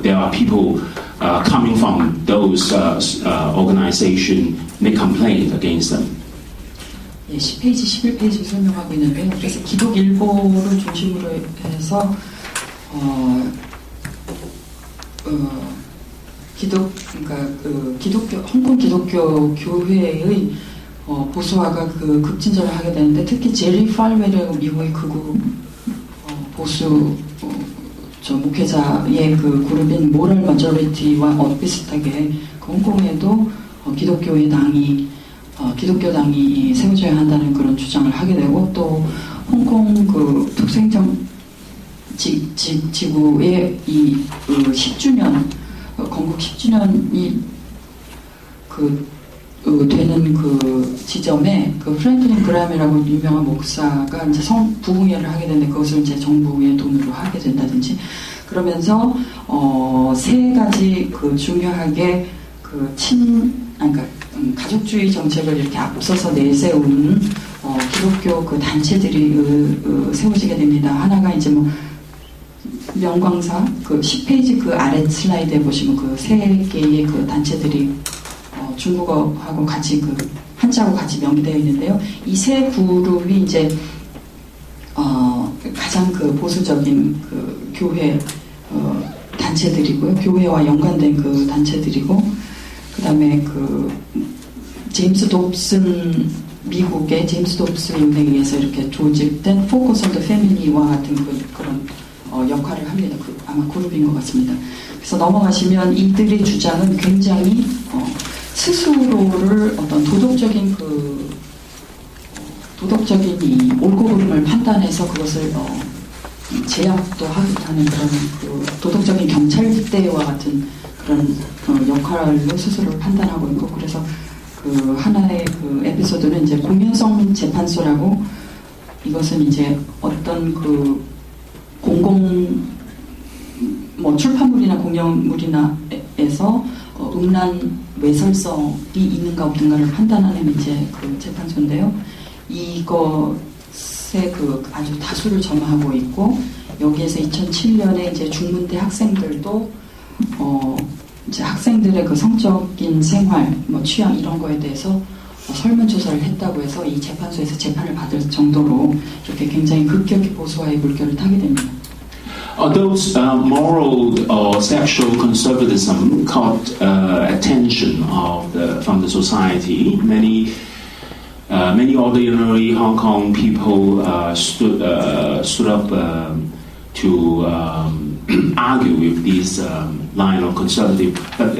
there are people coming from those organizations make complaints against them. 예, 10페이지, 11페이지 설명하고 있는데요. 그래서 기독일보를 중심으로 해서 홍콩 기독교 교회의 보수화가 급진전을 하게 되는데, 특히 제리 팔웰이라고 미국의 극우 보수 목회자의 그룹인 모럴 마저리티와 비슷하게 홍콩에도 기독교의 당이 기독교당이 세워져야 한다는 그런 주장을 하게 되고 또 홍콩 그 특수행정 지구의 이 10주년 건국 10주년이 되는 그 지점에 그 프랭클린 그램이라고 유명한 목사가 이제 부흥회를 하게 되는데 그것을 이제 정부의 돈으로 하게 된다든지 그러면서 세 가지 그 중요하게 그 그러니까 가족주의 정책을 이렇게 앞서서 내세운 기독교 그 단체들이 세워지게 됩니다. 하나가 이제 뭐 명광사 그 10페이지 그 아래 슬라이드에 보시면 그 세 개의 그 단체들이 중국어하고 같이 그 한자하고 같이 명기되어 있는데요. 이 세 그룹이 이제 가장 그 보수적인 그 교회 단체들이고요. 교회와 연관된 그 단체들이고 그다음에 그 제임스 dobson 미국의 제임스 dobson 연맹에 의해서 이렇게 조직된 Focus on the Family와 같은 그런 역할을 합니다. 아마 그룹인 것 같습니다. 그래서 넘어가시면 이들의 주장은 굉장히 스스로를 어떤 도덕적인 이 옳고 그름을 판단해서 그것을 제압도 하는 그런 그 도덕적인 경찰대와 같은 그런 역할로 스스로를 판단하고 있고 그래서 그 하나의 그 에피소드는 이제 공연성 재판소라고 이것은 이제 어떤 그 출판물이나 공연물이나에서 음란 외설성이 있는가 없는가를 판단하는 이제 그 재판소인데요. 이것에 그 아주 다수를 점하고 있고 여기에서 2007년에 이제 중문대 학생들도 이제 학생들의 그 성적인 생활, 뭐 취향 이런 거에 대해서 설문조사를 했다고 해서 이 재판소에서 재판을 받을 정도로 이렇게 굉장히 급격히 보수화의 물결을 타게 됩니다. Those moral or sexual conservatism caught attention from the society. Many ordinary Hong Kong people stood up to argue with this line of conservative. But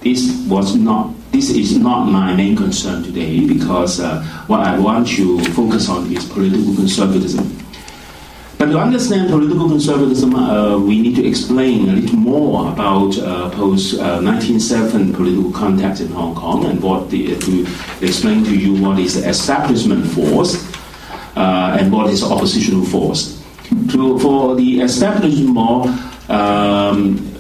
this is not my main concern today because what I want to focus on is political conservatism. But to understand political conservatism, we need to explain a little more about post-1997 political context in Hong Kong and to explain to you what is the establishment force and what is the oppositional force. For the establishment,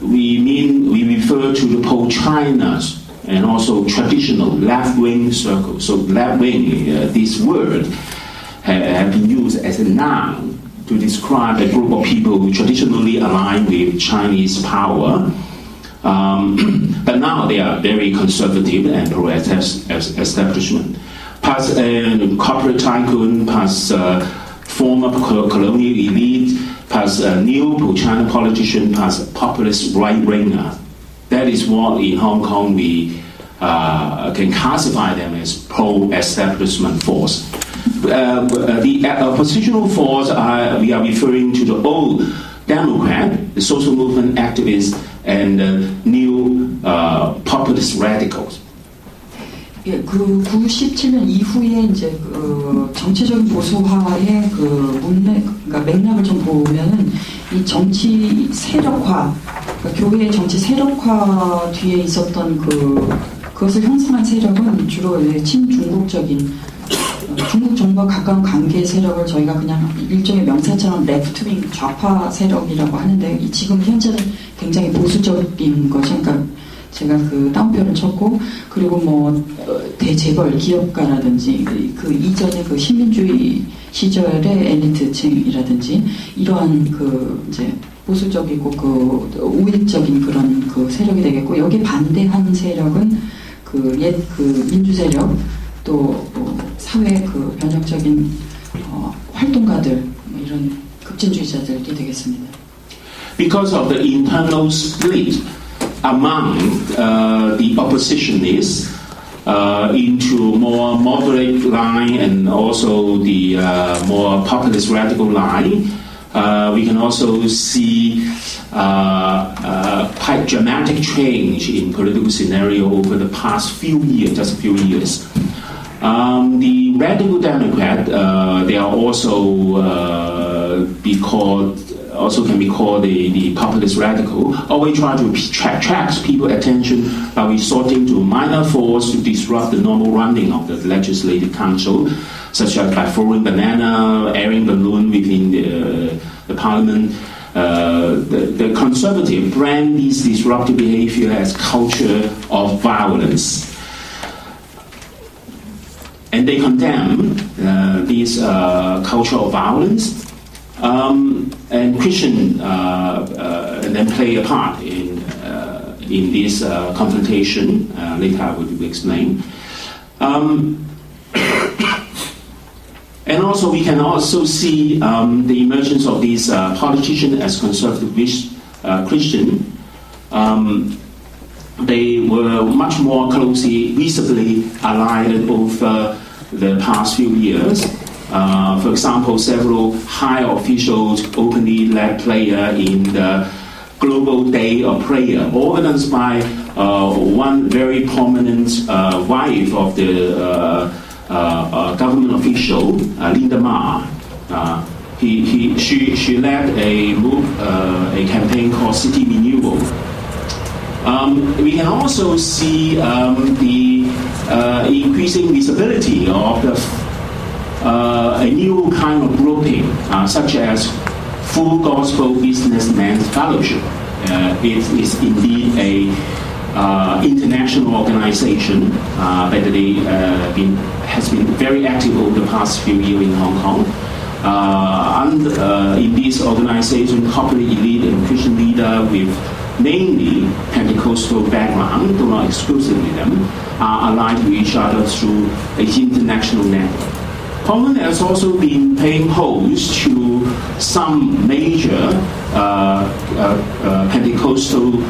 we refer to the pro-China's and also traditional left-wing circles. So left-wing, this word, have been used as a noun to describe a group of people who traditionally align with Chinese power. But now they are very conservative and pro-establishment. Past corporate tycoon, past former colonial elite, past new pro-China politician, past populist right-winger. That is what in Hong Kong we can classify them as pro-establishment force. The oppositional force, we are referring to the old Democrat, the social movement activists, and the new populist radicals. 예, 그 97년 이후에 이제 그 정치적인 보수화의 그러니까 맥락을 좀 보면은 이 정치 세력화, 그러니까 교회의 정치 세력화 뒤에 있었던 그것을 형성한 세력은 주로 친중국적인 중국 정부와 가까운 관계 세력을 저희가 그냥 일종의 명사처럼 레프트윙 좌파 세력이라고 하는데 지금 현재는 굉장히 보수적인 거죠. 그러니까 제가 그 따옴표를 쳤고 그리고 뭐 대재벌 기업가라든지 그 이전에 그 식민주의 시절의 엘리트층이라든지 이러한 그 이제 보수적이고 그 우익적인 그런 그 세력이 되겠고 여기 반대한 세력은 그 옛 그 민주 세력 또 사회 그 변혁적인 활동가들 뭐 이런 급진주의자들이 되겠습니다. Because of the internal split among the oppositionists into more moderate line and also the more populist radical line, we can also see quite dramatic change in political scenario over the past few years, just a few years. The radical Democrat, they are also can be called the populist radical, always try to attract people's attention by resorting to minor force to disrupt the normal running of the legislative council, such as by throwing banana, airing balloon within the parliament. The conservative brand this disruptive behavior as culture of violence. And they condemn this culture of violence, and Christian and then play a part in this confrontation. Later I will explain. And also we can also see the emergence of these politicians as conservative Christian. They were much more closely, visibly allied over the past few years. For example, several high officials openly led prayer in the Global Day of Prayer, organized by one very prominent wife of the government official, Linda Ma. She led a campaign called City Renewal. We can also see the increasing visibility of a new kind of grouping, such as Full Gospel Businessmen's Fellowship. It is indeed a international organization that has been very active over the past few years in Hong Kong. In this organization, corporate elite and Christian leader with mainly Pentecostal background, though not exclusively them, are allied to each other through an international network. Hong Kong has also been paying host to some major Pentecostal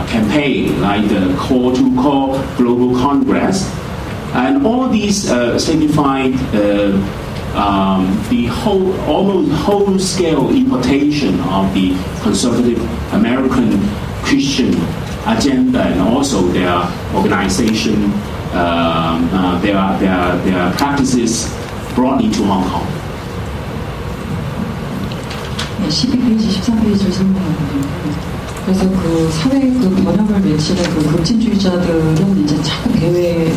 campaign, like the Call to Call Global Congress, and all these signified the almost whole-scale importation of the conservative American Christian agenda, and also their organization, their practices brought into Hong Kong. 12페이지, 13페이지를 설명하거든요. 그래서 그 사회 그 번영을 외치는 그 급진주의자들은 이제 자꾸 대외에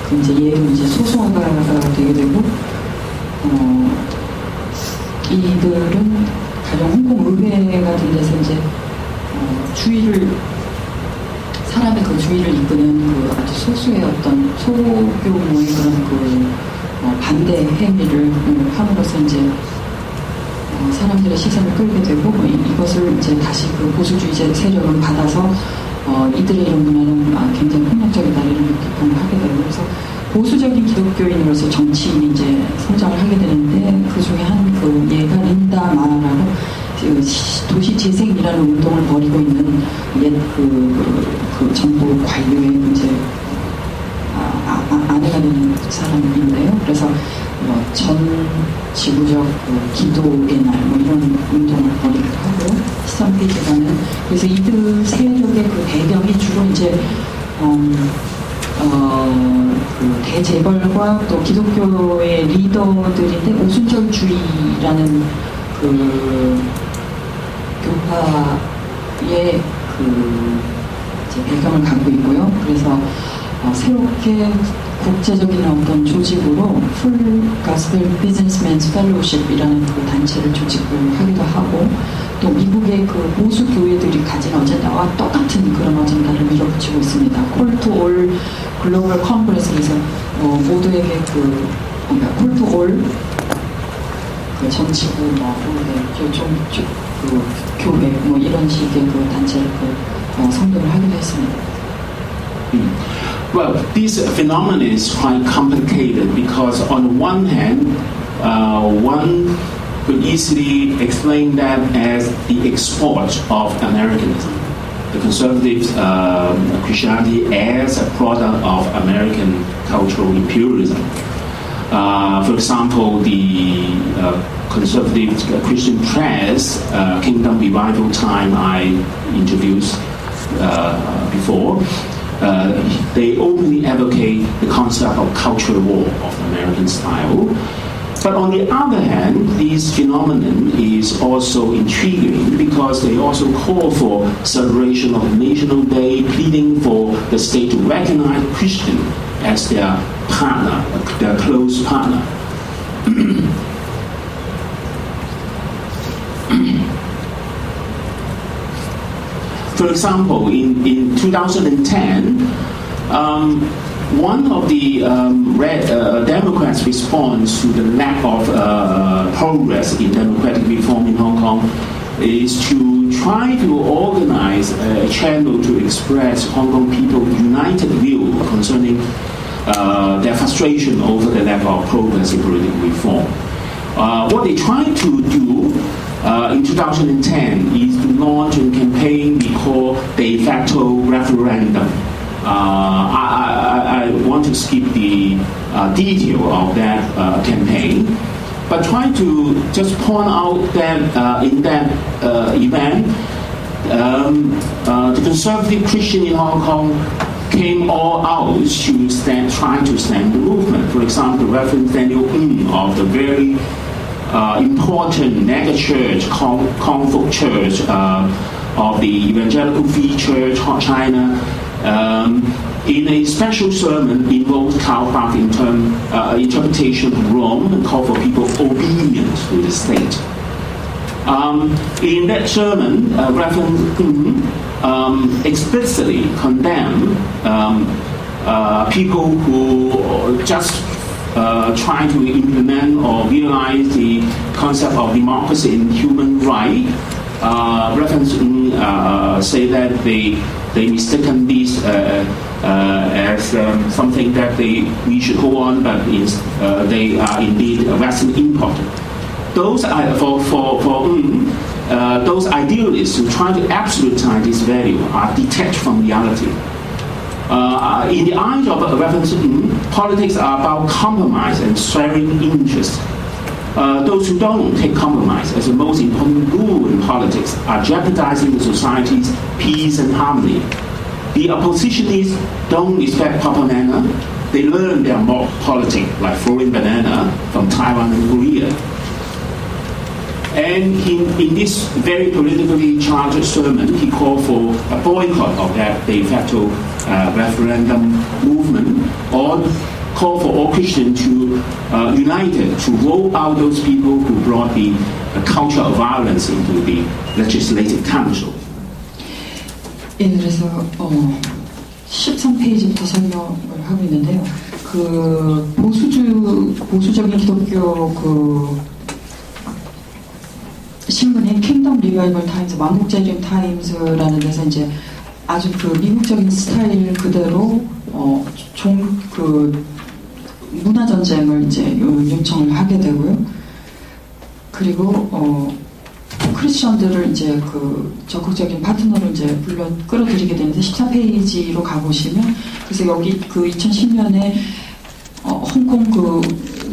그 이제 예로 이제 소수화가 되게 되고, 이들은 가령 홍콩 의회 같은 데서 이제 사람의 그 주의를 이끄는 그 아주 소수의 어떤 소규모의 그런 그 반대 행위를 함으로써 이제 사람들의 시선을 끌게 되고, 이것을 이제 다시 그 보수주의 세력은 받아서 이들의 이런 문화는 굉장히 폭력적이다 이런 비판을 하게 되고, 그래서 보수적인 기독교인으로서 정치인이 이제 성장을 하게 되는데, 그 중에 한 그 얘가 린다 마라고 그 도시 재생이라는 운동을 벌이고 있는 옛 그 정부 관료의 이제 아내가 되는 사람인데요. 그래서 전 지구적 기도의 날 이런 운동을 벌이기도 하고, 13페이지가는 그래서 이들 세력의 그 배경이 주로 이제 그 대재벌과 또 기독교의 리더들인데, 오순절주의라는 그 교파의 그 이제 배경을 갖고 있고요. 그래서 새롭게 국제적인 어떤 조직으로 Full Gospel Businessmen's Fellowship이라는 그 단체를 조직을 하기도 하고, 또 미국의 그 보수 교회들이 가진 어젠다와 똑같은 그런 어젠다를 밀어붙이고 있습니다. Call to All 글로벌 컨그레스에서 모두에게 Call to All 그 전지구 그 교회 이런 식의 그 단체를 성립을 하기도 했습니다. Well, this phenomenon is quite complicated because on the one hand, one could easily explain that as the export of Americanism, the conservative Christianity as a product of American cultural imperialism. For example, the conservative Christian press, Kingdom Revival Time I introduced before, they openly advocate the concept of culture war of the American style. But on the other hand, this phenomenon is also intriguing because they also call for celebration of National Day, pleading for the state to recognize Christian as their partner, their close partner. For example, in 2010, one of the Democrats' response to the lack of progress in democratic reform in Hong Kong is to try to organize a channel to express Hong Kong people's united view concerning their frustration over the lack of progress in political reform. What they tried to do in 2010 is to launch a campaign we call de facto referendum. I want to skip the detail of that campaign, but try to just point out that in that event, the conservative Christian in Hong Kong came all out to try to stand the movement. For example, Reverend Daniel Ng of the very important mega church, Kong Fook Church of the Evangelical Free Church of China, in a special sermon invoked Karl Barth interpretation of Rome and called for people obedient to the state. In that sermon, Reverend Ng explicitly condemned people who just try to implement or realize the concept of democracy and human right. Reverend Ng say that they mistaken this as something that we should hold on, but they are indeed Western imported. Those are those idealists who try to absolutize this value are detached from reality. In the eyes of Reverend Ng, politics are about compromise and sharing interests. Those who don't take compromise as the most important rule in politics are jeopardizing the society's peace and harmony. The oppositionists don't respect propaganda. They learn their mock politics like throwing banana from Taiwan and Korea. And in this very politically charged sermon, he called for a boycott of that de facto referendum movement, or called for all Christians to unite to roll out those people who brought the culture of violence into the legislative council. 그래서 13페이지부터 설명을 하고 있는데요. 그 보수적인 기독교 신문인 킹덤 리바이벌 타임즈, 왕국재림 타임즈라는 데서 이제 아주 그 미국적인 스타일 그대로 문화 전쟁을 이제 요청을 하게 되고요. 그리고 크리스천들을 이제 그 적극적인 파트너로 이제 끌어들이게 되는데 14페이지로 가보시면, 그래서 여기 그 2010년에 홍콩 그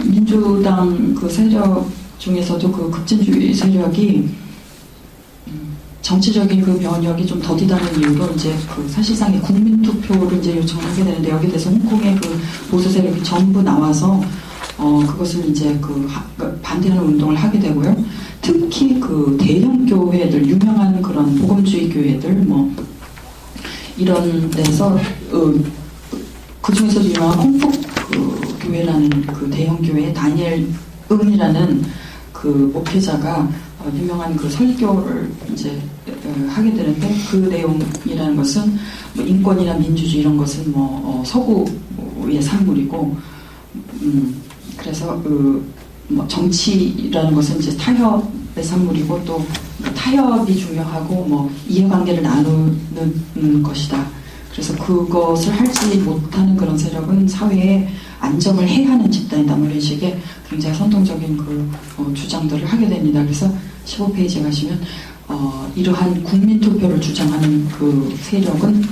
민주당 그 세력 중에서도 그 급진주의 세력이 정치적인 그 변혁이 좀 더디다는 이유로 이제 그 사실상의 국민투표를 이제 요청하게 되는데, 여기에 대해서 홍콩의 그 보수 세력이 전부 나와서 그것을 이제 반대하는 운동을 하게 되고요. 특히 그 대형 교회들, 유명한 그런 복음주의 교회들 뭐 이런 데서 그 중에서도 유명한 콩폭 교회라는 그 대형 교회 다니엘 응이라는 그 목회자가 유명한 그 설교를 이제 하게 되는데, 그 내용이라는 것은 뭐 인권이나 민주주의 이런 것은 뭐 서구의 산물이고, 그래서 뭐 정치라는 것은 이제 타협의 산물이고, 또 타협이 중요하고 뭐 이해관계를 나누는 것이다. 그래서 그것을 하지 못하는 그런 세력은 사회에 안정을 해하는 집단이다. 뭐 이런 식의 굉장히 선동적인 그 주장들을 하게 됩니다. 그래서 15페이지에 가시면 이러한 국민투표를 주장하는 그 세력은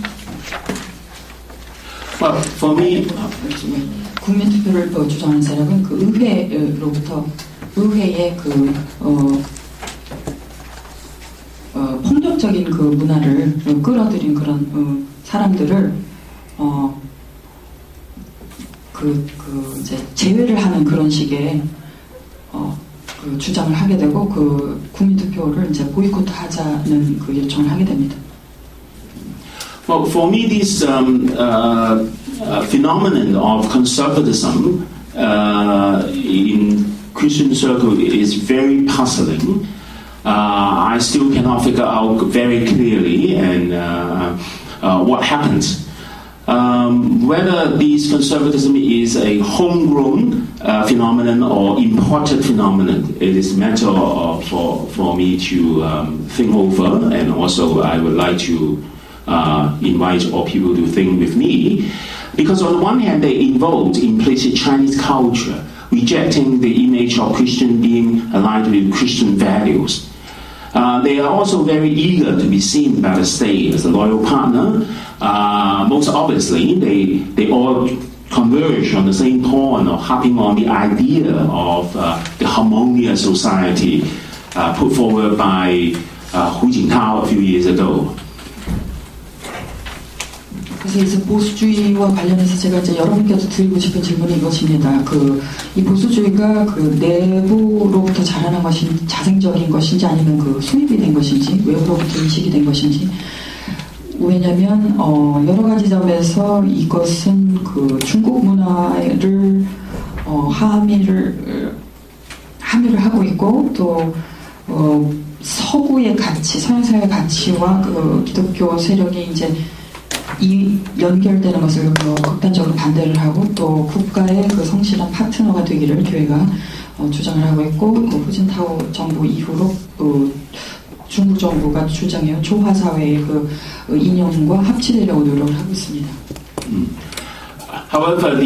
국민투표를 주장하는 세력은 그 의회로부터 의회의 그 폭력적인 그 문화를 끌어들인 그런 사람들을 이제 제외를 하는 그런 식의 그 주장을 하게 되고 그 국민 투표를 이제 보이콧하자는 그 요청을 하게 됩니다. Well, for me, this phenomenon of conservatism in Christian circle is very puzzling. I still cannot figure out very clearly and what happens. Whether this conservatism is a homegrown phenomenon or imported phenomenon, it is a matter for me to think over, and also I would like to invite all people to think with me, because on the one hand they invoke implicit Chinese culture, rejecting the image of Christian being aligned with Christian values. They are also very eager to be seen by the state as a loyal partner. Most obviously, they all converge on the same point of harping on the idea of the harmonious society put forward by Hu Jintao a few years ago. 그래서 이제 보수주의와 관련해서 제가 이제 여러분께도 드리고 싶은 질문이 이것입니다. 이 보수주의가 그 내부로부터 자라난 것인지, 자생적인 것인지, 아니면 그 수입이 된 것인지, 외부로부터 인식이 된 것인지. 왜냐하면 여러 가지 점에서 이것은 그 중국 문화를 함유를 하고 있고, 또 서구의 가치, 서양사회의 가치와 그 기독교 세력이 이제 이 연결되는 것을 극단적으로 반대를 하고, 또 국가의 그 성실한 파트너가 되기를 교회가 주장을 하고 있고, 그 후진타오 정부 이후로 중국 정부가 주장해온 조화사회의 그 이념과 합치되려고 노력을 하고 있습니다. However,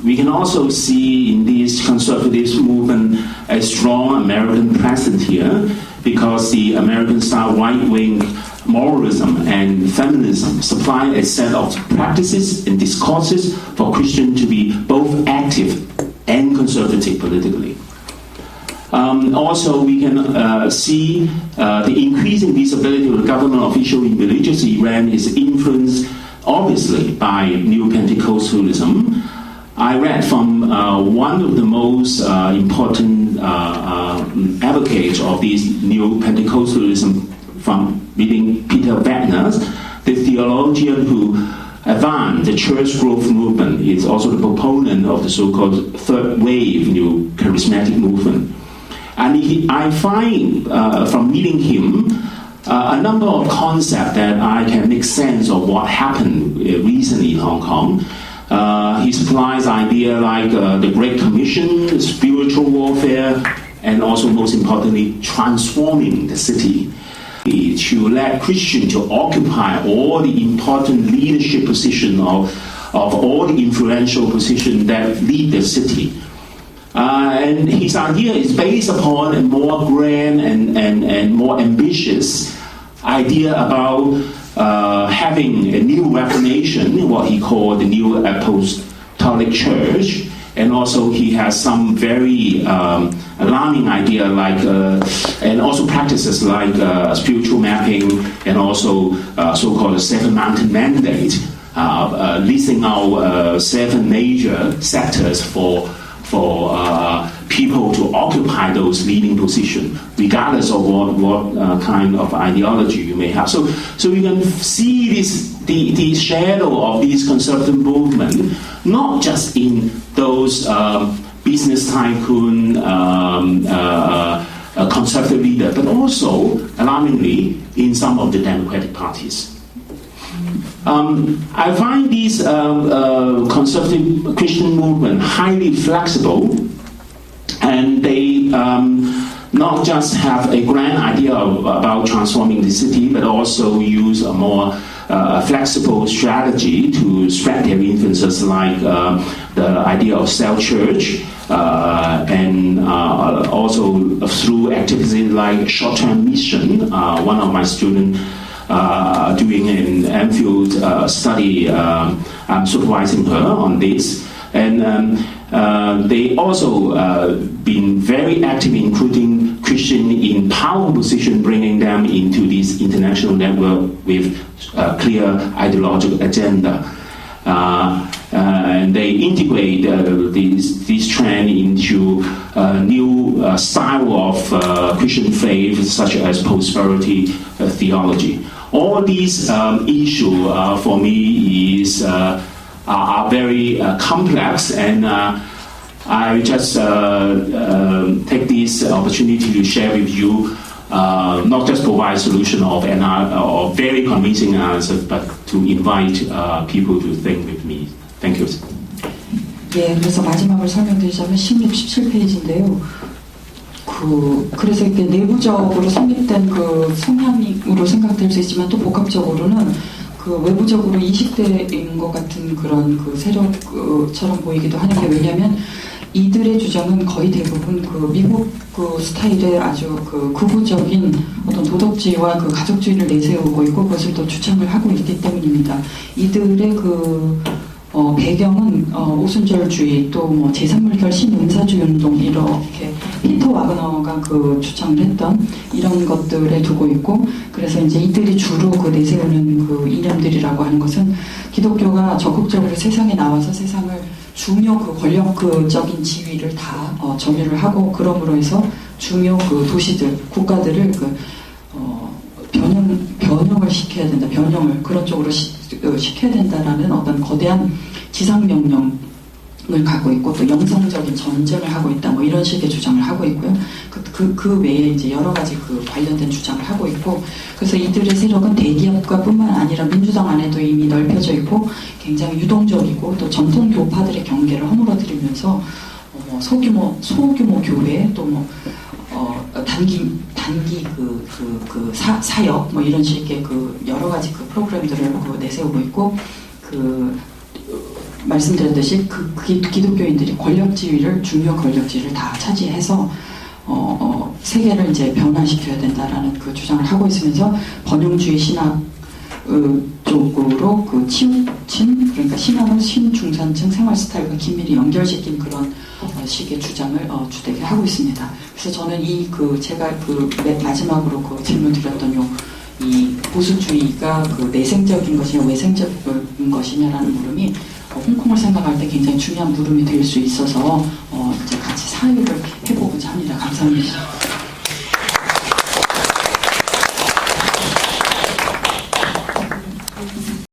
we can also see in this conservative movement a strong American presence here, because the American-style right-wing moralism and feminism supply a set of practices and discourses for Christians to be both active and conservative politically. Also, we can see the increasing visibility of the government official in religious Iran is influenced obviously by New Pentecostalism. I read from one of the most important advocates of this New Pentecostalism, from reading Peter Wagner, the theologian who advanced the church growth movement. Is also the proponent of the so-called third wave new charismatic movement. And I find from reading him a number of concepts that I can make sense of what happened recently in Hong Kong. He supplies ideas like the Great Commission, spiritual warfare, and also most importantly, transforming the city. To let Christians to occupy all the important leadership position of all the influential positions that lead the city. And his idea is based upon a more grand and more ambitious idea about having a new reformation, what he called the new apostolic church. And also he has some very alarming idea like, and also practices like spiritual mapping, and also so-called seven mountain mandate, listing out 7 major sectors for people to occupy those leading positions, regardless of what kind of ideology you may have. So you can see the shadow of this conservative movement, not just in those business tycoon conservative leaders, but also, alarmingly, in some of the democratic parties. I find this conservative Christian movement highly flexible, and they not just have a grand idea about transforming the city, but also use a more flexible strategy to spread their influences, like the idea of cell church, and also through activities like short-term mission. One of my students doing an MPhil study, I'm supervising her on this, and they also been very active in including Christian in powerful position, bringing them into this international network with a clear ideological agenda. And they integrate this trend into a new style of Christian faith, such as prosperity theology. All these issues for me are very complex, and I just take this opportunity to share with you, not just provide solution of or very convincing answers, but to invite people to think with me. Thank you. 예, 그래서 마지막으로 설명드리자면 16, 17페이지인데요. 그래서 이렇게 내부적으로 성립된 그 성향으로 생각될 수 있지만 또 복합적으로는 그 외부적으로 이식된 것 같은 그런 그 세력처럼 보이기도 하는 게, 왜냐하면 이들의 주장은 거의 대부분 그 미국 그 스타일의 아주 그 극우적인 어떤 도덕주의와 그 가족주의를 내세우고 있고 그것을 또 주창을 하고 있기 때문입니다. 이들의 그 배경은 오순절주의, 또 뭐 제3물결 신은사주의 운동, 이렇게 피터 와그너가 그 주창을 했던 이런 것들에 두고 있고, 그래서 이제 이들이 주로 그 내세우는 그 이념들이라고 하는 것은 기독교가 적극적으로 세상에 나와서 세상을 중요 그 권력적인 지위를 다 점유를 하고, 그러므로 해서 중요 그 도시들, 국가들을 그 변형을 시켜야 된다, 변형을 그런 쪽으로 시켜야 된다라는 어떤 거대한 지상명령을 갖고 있고, 또 영성적인 전쟁을 하고 있다, 뭐 이런 식의 주장을 하고 있고요. 그 외에 이제 여러 가지 그 관련된 주장을 하고 있고, 그래서 이들의 세력은 대기업과 뿐만 아니라 민주당 안에도 이미 넓혀져 있고 굉장히 유동적이고, 또 전통 교파들의 경계를 허물어뜨리면서 소규모 교회, 또 뭐 단기 사역, 뭐 이런 식의 그 여러 가지 그 프로그램들을 내세우고 있고, 말씀드렸듯이 기독교인들이 중요 권력지위를 다 차지해서 세계를 이제 변화시켜야 된다라는 그 주장을 하고 있으면서 번영주의 신학 쪽으로 그 치우친, 그러니까 신앙을 신중산층 생활 스타일과 긴밀히 연결시킨 그런 식의 주장을 주되게 하고 있습니다. 그래서 저는 제가 마지막으로 그 질문 드렸던 이 보수주의가 그 내생적인 것이냐 외생적인 것이냐라는 물음이 홍콩을 생각할 때 굉장히 중요한 물음이 될 수 있어서 이제 같이 사유를 해보고자 합니다. 감사합니다.